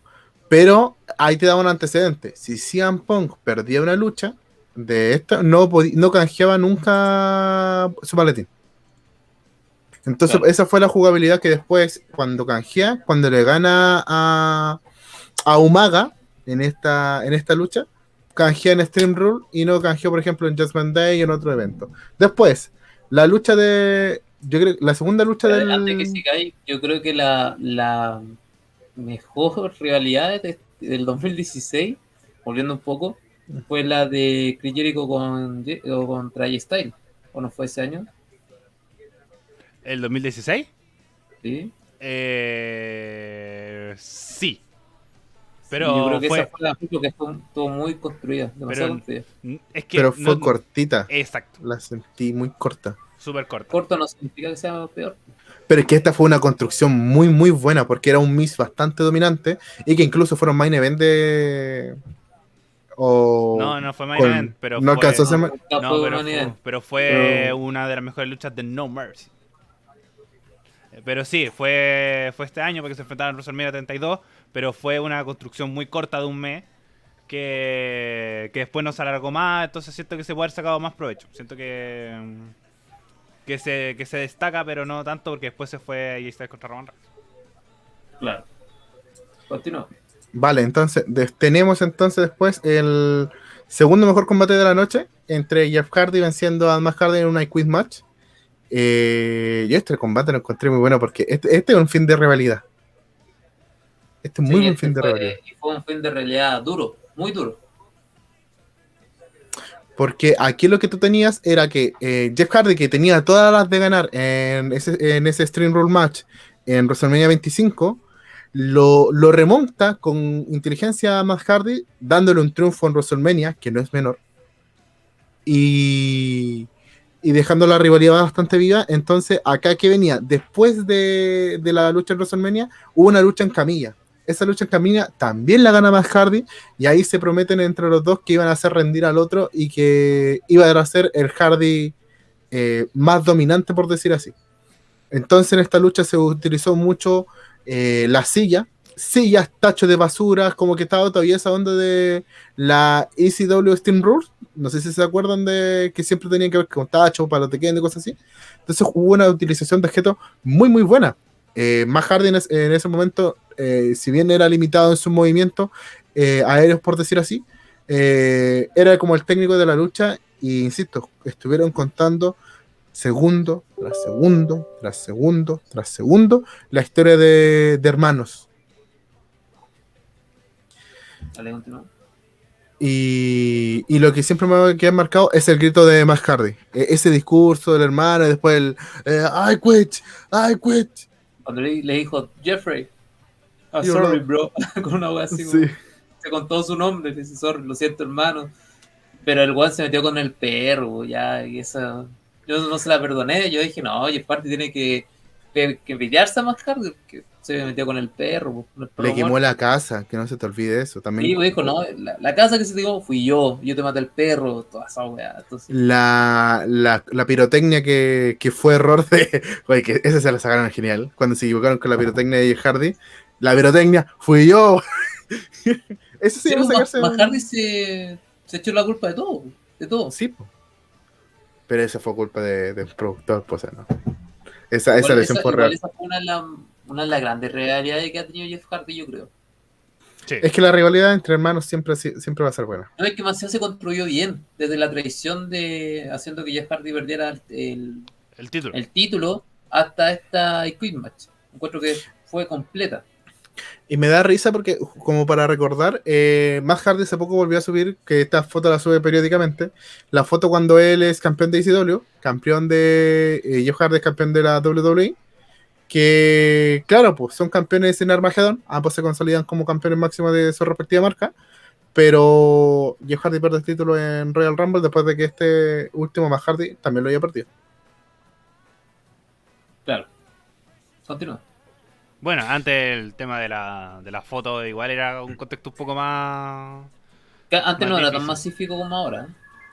pero ahí te da un antecedente. Si CM Punk perdía una lucha de esta, no canjeaba nunca su maletín. Entonces, Claro. esa fue la jugabilidad que después, cuando canjea, cuando le gana a Umaga en esta lucha, canjea en Extreme Rule y no canjeó, por ejemplo, en Judgment Day y en otro evento. Después, la lucha yo creo la segunda lucha Antes que sigáis, yo creo que la mejor rivalidad del 2016, volviendo un poco, fue la de Chris Jericho contra AJ Styles. ¿O no fue ese año? ¿El 2016? Sí. Sí. Yo Pero creo que fue, esa fue la mejor porque estuvo muy construida, demasiado construida. es que pero fue no- cortita. Exacto, La sentí muy corta. súper corta. Corto no significa que sea peor. Pero es que esta fue una construcción muy, muy buena porque era un Miz bastante dominante y que incluso fueron main event O No fue main con- event, pero no alcanzó a fue. ser Nunca No, fue pero humanidad. pero fue una de las mejores luchas de No Mercy. Pero sí, fue este año porque se enfrentaron en WrestleMania 32, pero fue una construcción muy corta de un mes que después no se alargó más, entonces siento que se puede haber sacado más provecho. Siento que se destaca, pero no tanto porque después se fue AJ Styles contra Roman Reigns. Claro. Continúa. Vale, entonces tenemos entonces después el segundo mejor combate de la noche entre Jeff Hardy venciendo a Matt Hardy en una I Quit match. Yo este combate lo encontré muy bueno porque este es un fin de rivalidad. Este es muy buen fin de rivalidad. Fue un fin de realidad duro, muy duro. Porque aquí lo que tú tenías era que Jeff Hardy, que tenía todas las de ganar en ese Stream Rule match en WrestleMania 25, lo remonta con inteligencia a Matt Hardy, dándole un triunfo en WrestleMania, que no es menor, y dejando la rivalidad bastante viva. Entonces, acá que venía, después de la lucha en WrestleMania, hubo una lucha en camilla. Esa lucha en camilla también la gana Matt Hardy, y ahí se prometen entre los dos que iban a hacer rendir al otro y que iba a ser el Hardy más dominante, por decir así. Entonces en esta lucha se utilizó mucho la sillas, tachos de basura, como que estaba todavía esa onda de la ECW Steam Rules. No sé si se acuerdan de que siempre tenían que ver con tachos, palos de Kendo, cosas así. Entonces hubo una utilización de objetos muy, muy buena. Matt Hardy en ese momento, si bien era limitado en sus movimientos aéreos, por decir así, era como el técnico de la lucha. Y insisto, estuvieron contando segundo tras segundo, tras segundo, tras segundo, la historia de hermanos. Dale, continúa. Y lo que siempre me queda marcado es el grito de Matt Hardy. Ese discurso del hermano, y después el I quit, I quit. Cuando le dijo Jeffrey, Yo sorry, no. bro, con una wea así, Sí. se contó su nombre, le dice, sorry, lo siento, hermano. Pero el weón se metió con el perro, ya, y esa. Yo no se la perdoné, yo dije, no, Jeff Hardy tiene que pillarse a más tarde, porque se metió con el perro. Con el perro Le quemó muerto. la casa, que no se te olvide eso. También Y dijo, no, la casa que se dio fui yo te maté el perro, toda esa weá. Entonces, la pirotecnia que fue error de. Oye, que ese se la sacaron genial. Cuando se equivocaron con la pirotecnia de Jeff Hardy. La pirotecnia fui yo. Eso sí, sí, iba a sacarse. Matt Hardy se echó la culpa de todo, de todo. Sí, po. Pero esa fue culpa del productor, pues, ¿no? Esa Igual, lesión fue real. esa fue una de las grandes realidades que ha tenido Jeff Hardy, yo creo. Sí. Es que la rivalidad entre hermanos siempre va a ser buena. No, es que más se construyó bien, desde la tradición de haciendo que Jeff Hardy perdiera El título. el título hasta esta Quit Match. Encuentro que fue completa. Y me da risa porque, como para recordar, Matt Hardy hace poco volvió a subir, que esta foto la sube periódicamente, la foto cuando él es campeón de ECW, campeón de... Jeff Hardy es campeón de la WWE, que, claro, pues son campeones en Armageddon, ambos se consolidan como campeones máximos de su respectiva marca, pero Jeff Hardy pierde el título en Royal Rumble después de que este último Matt Hardy también lo haya perdido. Claro. Continúa. Bueno, antes el tema de la foto igual era un contexto un poco más... Que antes Más no era difícil. tan masífico como ahora.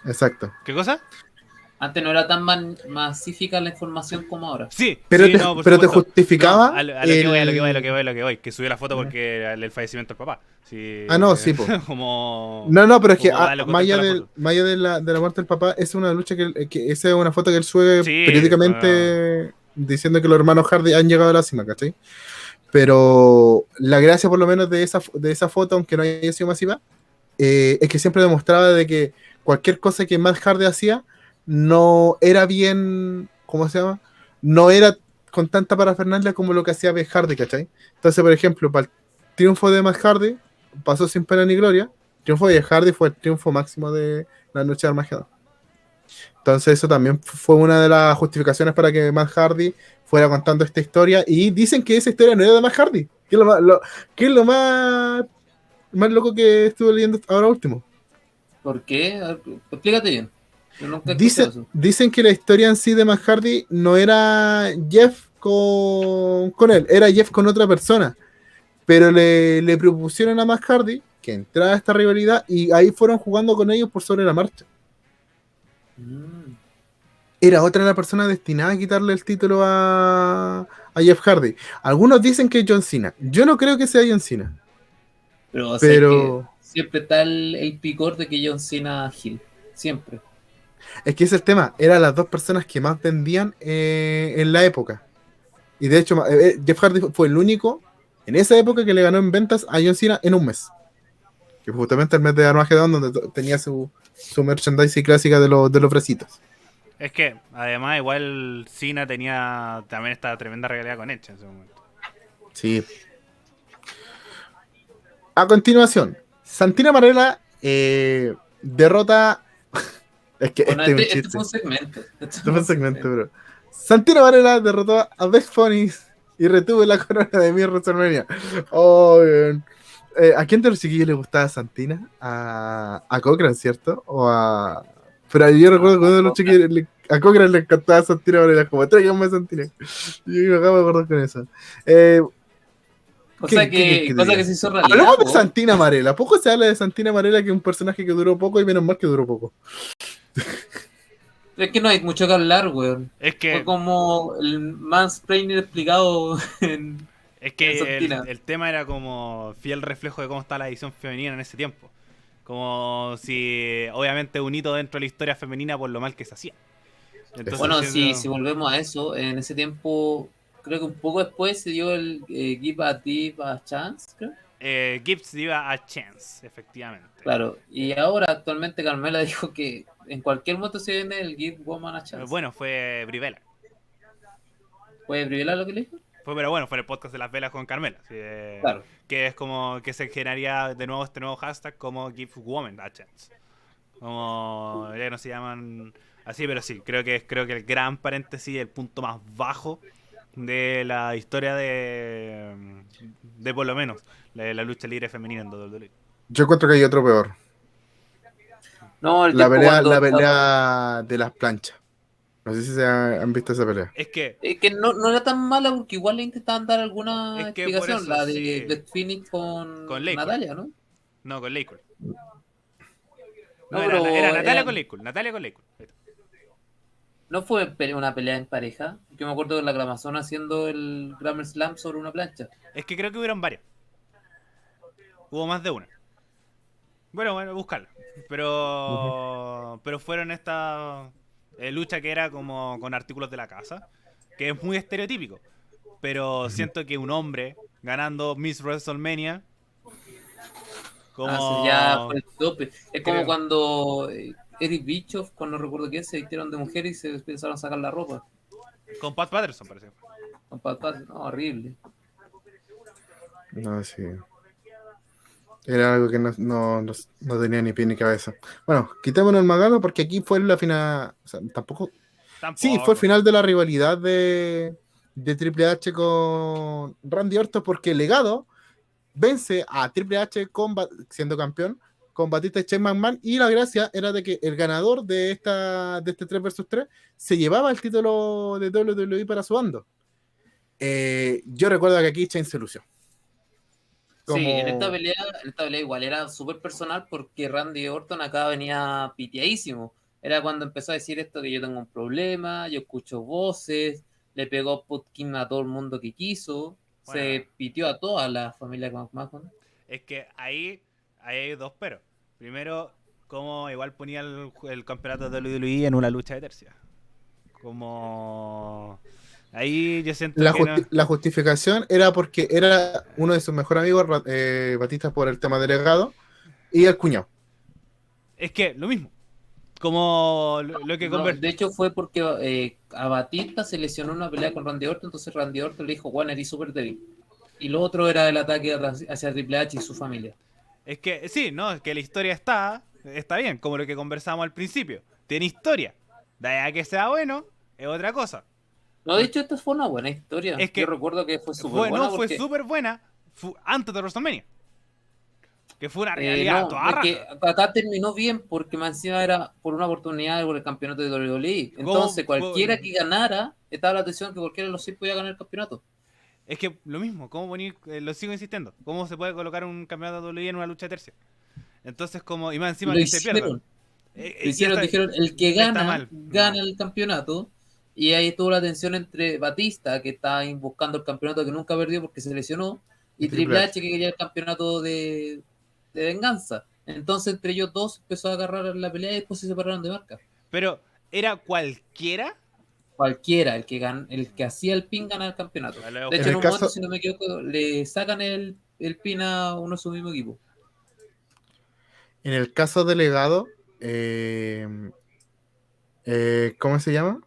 Exacto. ¿Qué cosa? Antes no era tan masífica la información como ahora. Sí, Pero, sí, te, no, por pero te supuesto. justificaba... No, a lo que voy, que subió la foto porque era el fallecimiento del papá. Sí, No, sí, po. como... No, pero es que como darle más allá, contexto a la foto. más allá de la muerte del papá, es una lucha que esa es una foto que él sube Sí, periódicamente diciendo que los hermanos Hardy han llegado a la cima, ¿cachai? Pero la gracia por lo menos de esa foto, aunque no haya sido masiva, es que siempre demostraba de que cualquier cosa que Matt Hardy hacía no era bien, ¿cómo se llama? No era con tanta parafernalia como lo que hacía Jeff Hardy, ¿cachai? Entonces, por ejemplo, para el triunfo de Matt Hardy, pasó sin pena ni gloria. El triunfo de Jeff Hardy fue el triunfo máximo de la noche de Armageddon. Entonces eso también fue una de las justificaciones para que Matt Hardy fuera contando esta historia. Y dicen que esa historia no era de Matt Hardy. Que es lo más loco que estuve leyendo ahora último. ¿Por qué? A ver, explícate bien. Yo nunca he escuchado eso. Dicen que la historia en sí de Matt Hardy no era Jeff con él, era Jeff con otra persona. Pero le propusieron a Matt Hardy que entrara esta rivalidad y ahí fueron jugando con ellos por sobre la marcha. Mm. Era otra la persona destinada a quitarle el título a Jeff Hardy. Algunos dicen que es John Cena. Yo no creo que sea John Cena. Pero o sea, es que Pero siempre está el picor de que John Cena Hill. Siempre. es que ese es el tema. Eran las dos personas que más vendían en la época. Y de hecho, Jeff Hardy fue el único en esa época que le ganó en ventas a John Cena en un mes. Que fue justamente el mes de Armageddon, donde tenía su merchandising clásica de los brasitos. Es que, además, igual Cena tenía también esta tremenda rivalidad con Edge en ese momento. Sí. A continuación, Santina Marella derrota. Es que Bueno, este es un este chiste. fue un segmento. Este fue un segmento, bro. Santina Marella derrotó a Best Phoenix y retuvo la corona de mi WrestleMania. Oh, bien. ¿A quién de los chiquillos le gustaba Santina? A Cochran, ¿cierto? Pero yo recuerdo que uno de los chiquillos a Cochran le encantaba Santina Marella, como tráiganme a Santina. Y yo me acabo de acordar con eso. Cosa que se hizo realidad. Hablamos de po. Santina Marella. Poco se habla de Santina Marella, que es un personaje que duró poco y menos mal que duró poco. Es que no hay mucho que hablar, weón. Es Fue que, como el mansplaining explicado en Santina. el tema era como fiel reflejo de cómo está la edición femenina en ese tiempo. Como si, obviamente, un hito dentro de la historia femenina por lo mal que se hacía. Entonces, Bueno, siendo- si volvemos a eso, en ese tiempo, creo que un poco después se dio el Give a Div a Chance, creo. Gibbs iba a Chance, efectivamente. Claro, y ahora actualmente Carmela dijo que en cualquier momento se viene el Give Woman a Chance. Bueno, fue Brivela. ¿Puede privilegiar lo que le dijo? Pero bueno, fue el podcast de las velas con Carmela. Así, Claro. que es como que se generaría de nuevo este nuevo hashtag como Give Woman a Chance. Como ya no se llaman así, pero sí, creo que el gran paréntesis, el punto más bajo de la historia de por lo menos la lucha libre femenina en WWE. Yo encuentro que hay otro peor. No, el La tiempo pelea, cuando la pelea de las planchas. No sé si se han visto esa pelea. Es que que no era tan mala porque igual le intentaban dar alguna Es que por explicación, eso, la de sí. Beth Phoenix con Con Natalia, ¿no? no, con Laycool. No, No, pero era Natalia eran- con Laycool. Natalia con Laycool. no fue una pelea en pareja. Yo me acuerdo de la Glamazón haciendo el Glamour Slam sobre una plancha. Es que creo que hubieron varias. Hubo más de una. Bueno, buscarla. Pero fueron esta lucha que era como con artículos de la casa, que es muy estereotípico. Pero siento que un hombre ganando Miss WrestleMania, como... Eso ya fue el tope. Es como Creo. cuando Eric Bischoff, cuando no recuerdo qué, se vistieron de mujer y se empezaron a sacar la ropa. Con Pat Patterson, parece. Con patas, no, horrible. No, sí. Era algo que no tenía ni pie ni cabeza. Bueno, quitémonos el magano porque aquí fue la final. O sea, tampoco. Tampoco. Sí, fue el final de la rivalidad de Triple H con Randy Orton porque Legado vence a Triple H siendo campeón con Batista y Shane McMahon, y la gracia era de que el ganador de este 3 versus 3 se llevaba el título de WWE para su bando. Yo recuerdo que aquí Shane se lució. Sí, en esta pelea igual era súper personal porque Randy Orton acá venía piteadísimo. Era cuando empezó a decir esto que yo tengo un problema, yo escucho voces, le pegó Putkin a todo el mundo que quiso, Bueno. se pitió a toda la familia McMahon. Es que ahí hay dos peros. Primero, como igual ponía el campeonato de WWE en una lucha de tercia. Como... Ahí yo siento que no... La justificación era porque era uno de sus mejores amigos, Batista, por el tema de Legado, y el cuñado. Es que lo mismo. Como lo que No, de hecho fue porque a Batista se lesionó una pelea con Randy Orton, entonces Randy Orton le dijo, Juan, eres súper débil. Y lo otro era el ataque hacia Triple H y su familia. Es que sí, ¿no? Es que la historia está bien, como lo que conversamos al principio. Tiene historia. De ahí a que sea bueno, es otra cosa. No, de hecho, esta fue una buena historia. Es que yo recuerdo que fue súper buena. Fue porque, súper buena antes de WrestleMania. Que fue una realidad no, toda es que raja. acá terminó bien porque más encima era por una oportunidad por el campeonato de WWE. Entonces, cualquiera que ganara, estaba la atención que cualquiera de los 6 podía ganar el campeonato. Es que lo mismo, lo sigo insistiendo. ¿Cómo se puede colocar un campeonato de WWE en una lucha de tercia? Entonces, como, y más Y encima lo que se pierdan. hicieron. Lo Y hicieron, dijeron, el que está gana, mal. gana No. el campeonato. Y ahí estuvo la tensión entre Batista, que estaba ahí buscando el campeonato que nunca perdió porque se lesionó, Y y Triple Triple H. H, que quería el campeonato de venganza. Entonces, entre ellos dos empezó a agarrar la pelea y después se separaron de marca. Pero, ¿era cualquiera? Cualquiera, el que hacía el pin ganaba el campeonato. A lo De En hecho, en el un momento, caso, si no me equivoco, le sacan el pin a uno de su mismo equipo. en el caso de Legado, ¿cómo se llama?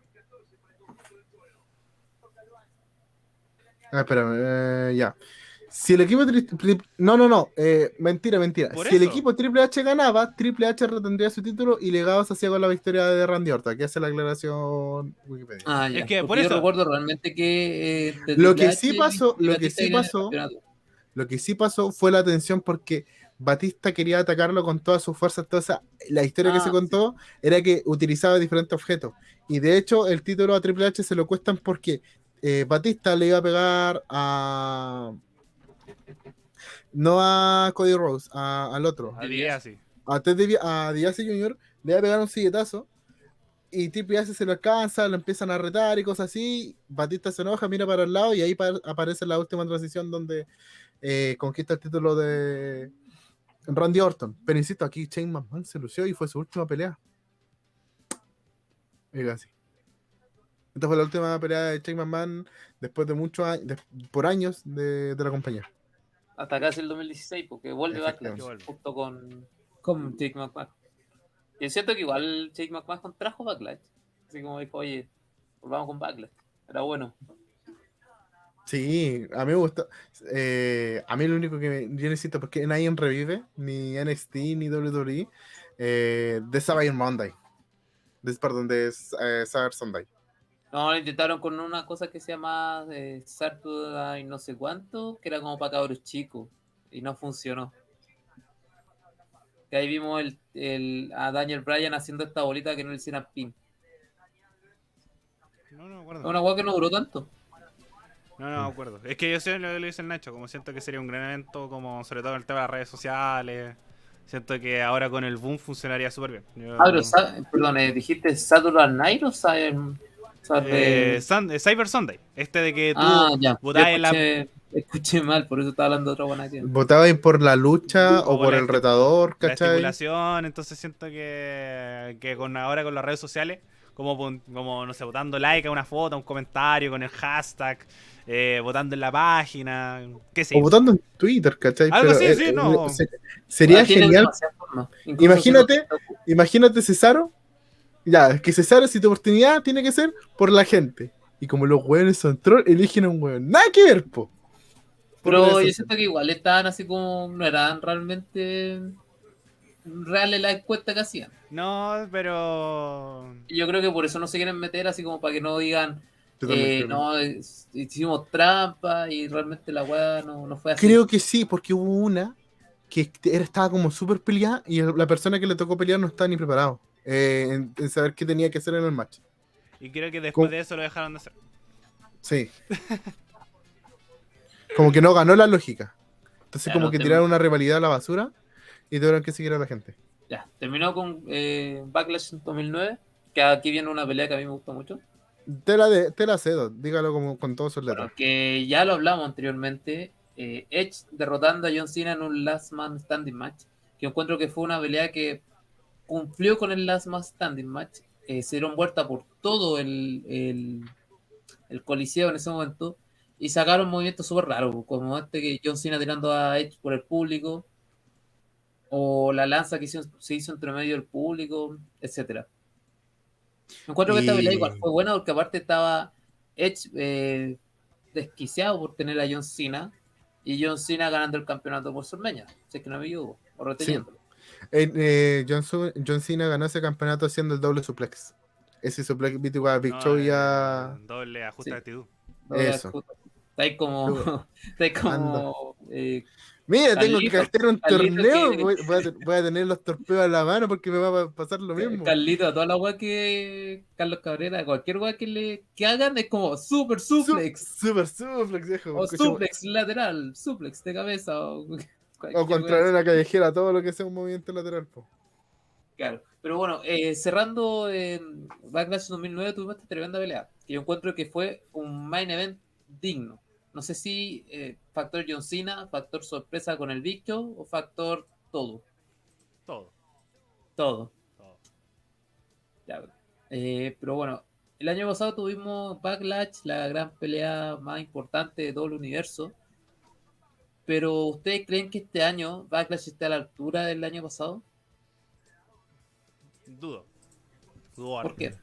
Ah, espérame, ya. Si el equipo no, mentira. Por Si el eso. equipo Triple H ganaba, Triple H retendría su título y Legado se hacía con la victoria de Randy Orton. Aquí hace la aclaración Wikipedia. Ah, Es ya. que, por Porque yo eso. recuerdo realmente que de Lo Triple que sí H pasó, y Batista querían el campeonato. lo que sí pasó fue la tensión porque Batista quería atacarlo con todas sus fuerzas. Entonces, la historia que se Ah, sí. contó era que utilizaba diferentes objetos. Y de hecho, el título a Triple H se lo cuestan porque Batista le iba a pegar a. No a Cody Rhodes, al otro. A día sí. A DiBiase Jr. le iba a pegar un silletazo. Y Triple H se lo alcanza, lo empiezan a retar y cosas así. Batista se enoja, mira para el lado y ahí aparece la última transición donde conquista el título de Randy Orton. Pero insisto, aquí Shane McMahon se lució y fue su última pelea. Y así. Esta fue la última pelea de Shane McMahon después de muchos años, por años de la compañía. Hasta casi el 2016, porque vuelve Backlash Que Efectivamente. vuelve. junto con Jake McMahon. Y es cierto que igual Jake McMahon trajo Backlash. Así como dijo, oye, volvamos con Backlash. Era bueno. Sí, a mí me gusta. A mí lo único que yo necesito, porque nadie revive, ni NXT, ni WWE, de Saturday Monday. Perdón, de Saturday Sunday. No, lo intentaron con una cosa que se llama Saturday no sé cuánto, que era como para cabros chicos. Y no funcionó. Que ahí vimos a Daniel Bryan haciendo esta bolita que no le hicieran pin. No me Es acuerdo. una hueá que no duró tanto. No me acuerdo. Es que yo sé lo que le dice el Nacho, como siento que sería un gran evento, como sobre todo en el tema de las redes sociales. Siento que ahora con el boom funcionaría súper bien. Ah, pero, perdón, ¿dijiste Saturday Night o Cyber Sunday, este de que Ah, tú ya. Yo votás en la escuché mal, por eso estaba hablando de otra buena que. ¿Votaba por la lucha o o por el retador, la cachai? estipulación, entonces siento que ahora con las redes sociales, como no sé, votando like a una foto, a un comentario, con el hashtag, votando en la página, qué sé O yo. votando en Twitter, ¿cachai? Algo Pero así, sí, no. sería Ahora tiene genial. demasiadas formas. Incluso si no- Imagínate Cesaro. Ya, es que Cesaro, si tu oportunidad tiene que ser por la gente. Y como los hueones son troll, eligen a un hueón. Nada que ver, po. Por Pero redes yo sociales. siento que igual estaban así como. No eran realmente reales las encuestas que hacían. No, pero... Y yo creo que por eso no se quieren meter así como para que no digan. Totalmente. No, hicimos trampa y realmente la weá no fue así. Creo que sí, porque hubo una que estaba como súper peleada y la persona que le tocó pelear no estaba ni preparado en saber qué tenía que hacer en el match. Y creo que después Como- de eso lo dejaron de hacer. sí. Como que no ganó la lógica. Entonces Ya, como no, que tiraron una rivalidad a la basura y tuvieron que seguir a la gente. ya, terminó con Backlash en 2009, que aquí viene una pelea que a mí me gusta mucho. Te la cedo, dígalo como con todas sus letras. Bueno, que ya lo hablamos anteriormente, Edge derrotando a John Cena en un Last Man Standing match, que encuentro que fue una pelea que cumplió con el Last Man Standing match, se dieron vuelta por todo el coliseo en ese momento y sacaron movimientos súper raros, como este que John Cena tirando a Edge por el público, o la lanza que se hizo entre medio del público, etcétera. Me encuentro que esta pelea igual Y fue buena porque aparte estaba Edge desquiciado por tener a John Cena y John Cena ganando el campeonato por WrestleMania, si es que no me equivoco, o sí, reteniéndolo. John Cena ganó ese campeonato haciendo el doble suplex. Ese suplex mítico a No, Victoria. doble ajuste Sí. de actitud. No voy a Eso. Está ahí como, está ahí Anda. como Mira, tengo que Carlito, hacer un Carlito torneo, que voy a tener los torpeos a la mano porque me va a pasar lo mismo. Carlito, a toda la weá que Carlos Cabrera, cualquier weá que hagan es como super suplex Super suplex, viejo. o suplex lateral, suplex de cabeza o O cualquier weá contra así. una callejera, todo lo que sea un movimiento lateral, po. Claro, pero bueno, cerrando Backlash 2009 tuvimos esta tremenda pelea, que yo encuentro que fue un main event digno. No sé si factor John Cena, factor sorpresa con el Big Show o factor todo, Todo. todo. Todo. Ya, pero bueno, el año pasado tuvimos Backlash, la gran pelea más importante de todo el universo. Pero ¿ustedes creen que este año Backlash esté a la altura del año pasado? Dudo. Dudo ¿Por harto. qué?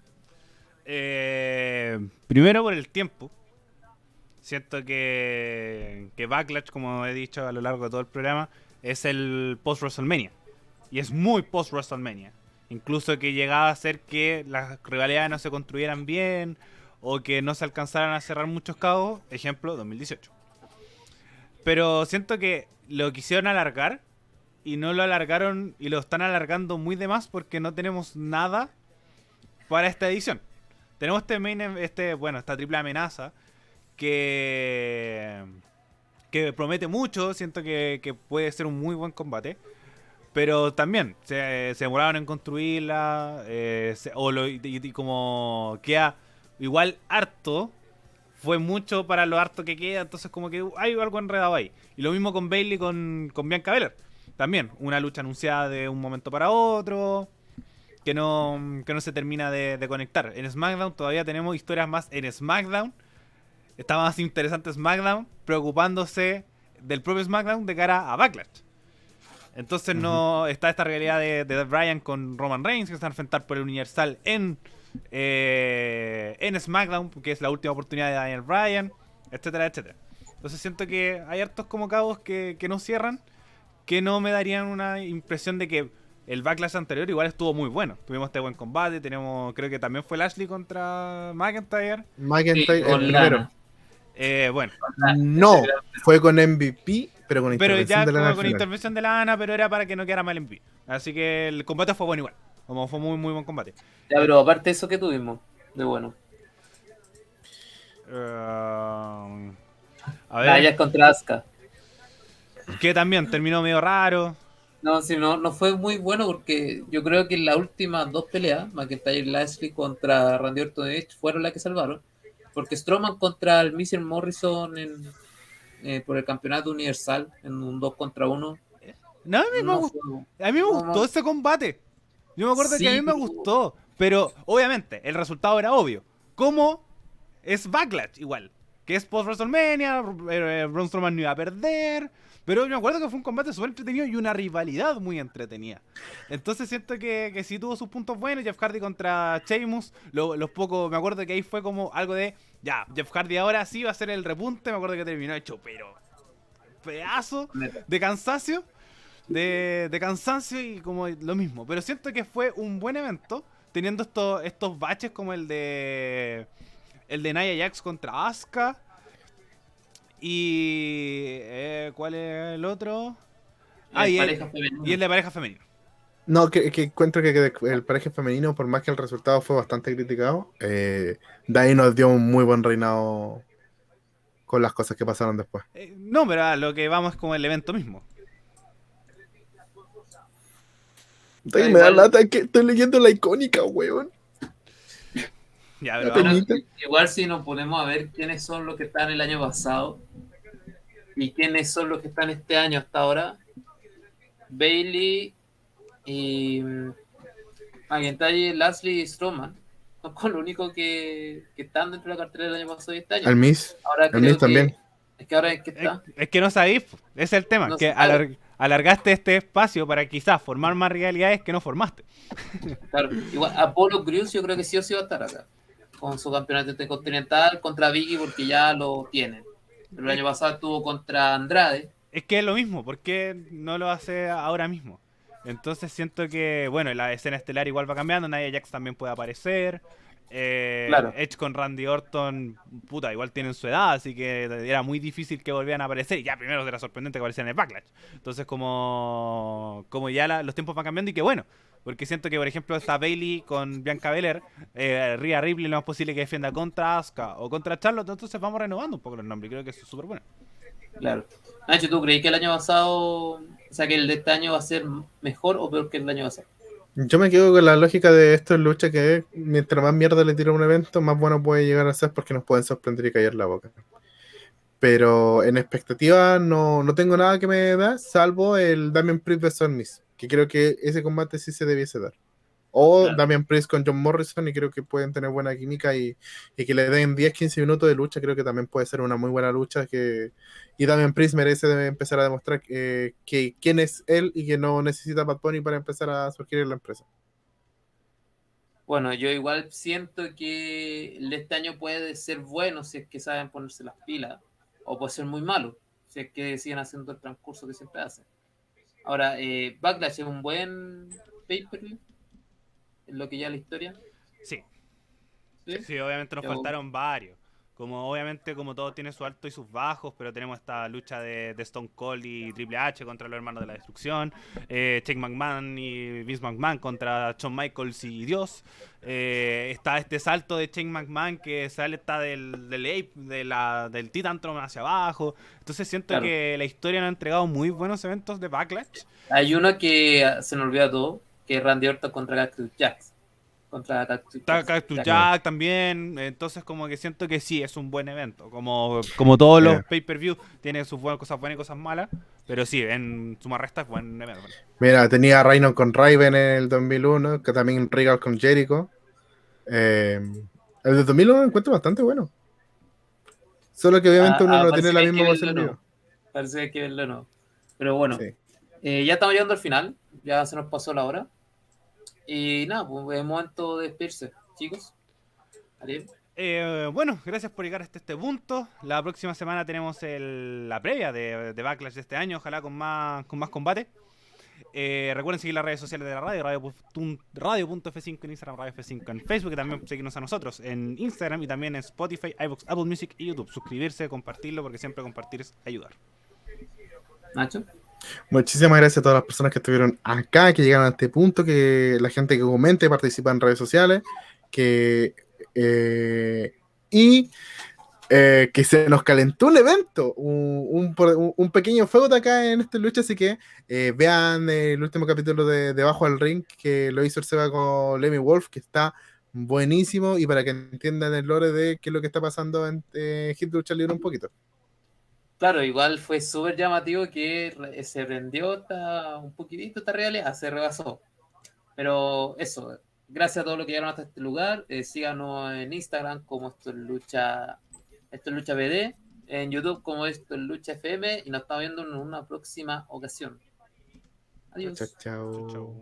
Primero por el tiempo. Siento que Backlash, como he dicho a lo largo de todo el programa, es el post-WrestleMania. Y es muy post-WrestleMania. Incluso que llegaba a ser que las rivalidades no se construyeran bien o que no se alcanzaran a cerrar muchos cabos. Ejemplo, 2018. Pero siento que lo quisieron alargar y no lo alargaron y lo están alargando muy de más porque no tenemos nada para esta edición. Tenemos esta triple amenaza que promete mucho, siento que puede ser un muy buen combate. Pero también se demoraron en construirla, y como queda igual harto, fue mucho para lo harto que queda, entonces como que hay algo enredado ahí. Y lo mismo con Bailey con Bianca Belair. También, una lucha anunciada de un momento para otro, que no se termina de conectar. En SmackDown todavía tenemos historias más en SmackDown. Está más interesante SmackDown preocupándose del propio SmackDown de cara a Backlash. Entonces no está esta realidad de Bryan con Roman Reigns, que se van a enfrentar por el Universal en SmackDown, que es la última oportunidad de Daniel Bryan, etcétera, etcétera. Entonces siento que hay hartos como cabos que no cierran, que no me darían una impresión de que el Backlash anterior igual estuvo muy bueno. Tuvimos este buen combate, creo que también fue Lashley contra McIntyre. Sí, McIntyre, el con primero. Lana. Bueno, No, fue con MVP, pero con pero intervención ya de la con nacional. intervención de la Ana, pero era para que no quedara mal en pie. Así que el combate fue bueno igual. Como fue muy, muy buen combate. Ya, pero aparte de eso que tuvimos, de bueno. A ver, Nia contra Asuka. que también terminó medio raro. No, sí, no fue muy bueno porque yo creo que en las últimas dos peleas, McIntyre y Lashley contra Randy Orton y Edge, fueron las que salvaron. Porque Strowman contra el Mr. Morrison por el campeonato universal en un 2 contra 1. No, No fue. a mí me No, gustó ese combate. Yo me acuerdo que a sí, mí me gustó. Pero obviamente el resultado era obvio. ¿Cómo? Es Backlash igual. Que es post WrestleMania. Braun Strowman no iba a perder. Pero me acuerdo que fue un combate súper entretenido y una rivalidad muy entretenida. Entonces siento que sí tuvo sus puntos buenos. Jeff Hardy contra Sheamus. Los pocos, me acuerdo que ahí fue como algo de, ya, Jeff Hardy ahora sí va a ser el repunte. Me acuerdo que terminó hecho, pero pedazo de cansancio. De cansancio y como lo mismo. Pero siento que fue un buen evento. Teniendo estos baches como el de Nia Jax contra Asuka. Y ¿cuál es el otro? Y el de pareja femenina. No, que encuentro que el pareja femenino, por más que el resultado fue bastante criticado, de ahí nos dio un muy buen reinado con las cosas que pasaron después. No, pero a lo que vamos es como el evento mismo. Me da lata que estoy leyendo la icónica, weón. Ya, pero bueno, igual si nos ponemos a ver quiénes son los que están el año pasado y quiénes son los que están este año hasta ahora, Bailey y McIntyre, Lashley y Strowman son con lo único que están dentro de la cartera del año pasado y este año. Al Miss, Ahora al Miss también. Es que ahora es que está. Es que no sabéis, ese es el tema, No que sabe. alargaste este espacio para quizás formar más realidades que no formaste. Claro, igual Apollo Crews yo creo que sí o sí va a estar acá. Con su campeonato intercontinental contra Vicky porque ya lo tienen. El año pasado estuvo contra Andrade. Es que es lo mismo, ¿por qué no lo hace ahora mismo? Entonces siento que, bueno, la escena estelar igual va cambiando, Nia Jax también puede aparecer. Claro. Edge con Randy Orton, puta, igual tienen su edad, así que era muy difícil que volvieran a aparecer. Y ya primero era sorprendente que aparecieran en el Backlash. Entonces, como ya los tiempos van cambiando y que bueno. Porque siento que, por ejemplo, está Bailey con Bianca Belair, Rhea Ripley, lo más posible que defienda contra Asuka o contra Charlotte. Entonces vamos renovando un poco los nombres. Creo que eso es súper bueno. Claro. Nacho, ¿tú creí que el año pasado, o sea, que el de este año va a ser mejor o peor que el año pasado? Yo me quedo con la lógica de esto en lucha que mientras más mierda le tira a un evento, más bueno puede llegar a ser porque nos pueden sorprender y callar la boca. Pero en expectativa no tengo nada que me da, salvo el Damian Priest vs Miz, que creo que ese combate sí se debiese dar. O Claro. Damian Priest con John Morrison, y creo que pueden tener buena química y que le den 10-15 minutos de lucha, creo que también puede ser una muy buena lucha. Y Damian Priest merece empezar a demostrar que quién es él y que no necesita Bad Bunny para empezar a surgir en la empresa. Bueno, yo igual siento que el de este año puede ser bueno si es que saben ponerse las pilas, o puede ser muy malo si es que siguen haciendo el transcurso que siempre hacen. Ahora, Backlash es un buen pay-per-view, en lo que ya la historia. Sí, ¿Sí? sí, obviamente nos Yo- faltaron varios. Como obviamente como todo tiene su alto y sus bajos, pero tenemos esta lucha de Stone Cold y Triple H contra los hermanos de la destrucción, Shane McMahon y Vince McMahon contra Shawn Michaels y Dios, está este salto de Shane McMahon que sale está del Ape, del Titantron hacia abajo. Entonces siento claro. que la historia nos ha entregado muy buenos eventos de Backlash. Hay uno que se me olvida todo, que es Randy Orton contra Cactus Jax. Contra Cactus Está Cactus Jack. Jack también, entonces como que siento que sí, es un buen evento. Como todos los Mira, pay-per-view, tiene sus cosas buenas y cosas malas, pero sí, en suma resta es buen evento. mira, tenía a Rhino con Raven en el 2001, que también Regal con Jericho. El de 2001 lo encuentro bastante bueno. Solo que obviamente uno no tiene Parece la que hay que misma base verlo en o vivo. no. Parece que hay que verlo o no. Pero bueno, Sí. ya estamos llegando al final. Ya se nos pasó la hora. Y nada, pues es momento de despedirse, chicos. Ariel. Bueno, gracias por llegar hasta este punto. La próxima semana tenemos la previa de Backlash de este año, ojalá con más combate. Recuerden seguir las redes sociales de la radio, radio.f5 en Instagram, Radio F5 en Facebook, y también seguirnos a nosotros en Instagram y también en Spotify, iVoox, Apple Music y YouTube. Suscribirse, compartirlo, porque siempre compartir es ayudar. Nacho. Muchísimas gracias a todas las personas que estuvieron acá, que llegaron a este punto, que la gente que comente, participa en redes sociales, que eh, y que se nos calentó un evento, un pequeño fuego de acá en esta lucha, así que vean el último capítulo de Debajo del Ring, que lo hizo el Seba con Lemmy Wolf, que está buenísimo, y para que entiendan el lore de qué es lo que está pasando en Hit Lucha Libre un poquito. Claro, igual fue súper llamativo que se prendió un poquitito esta realidad, se rebasó. Pero eso, gracias a todos los que llegaron hasta este lugar. Síganos en Instagram como esto es Lucha BD, en YouTube como esto es Lucha FM y nos estamos viendo en una próxima ocasión. Chao, Adiós. Chau, chao. chau.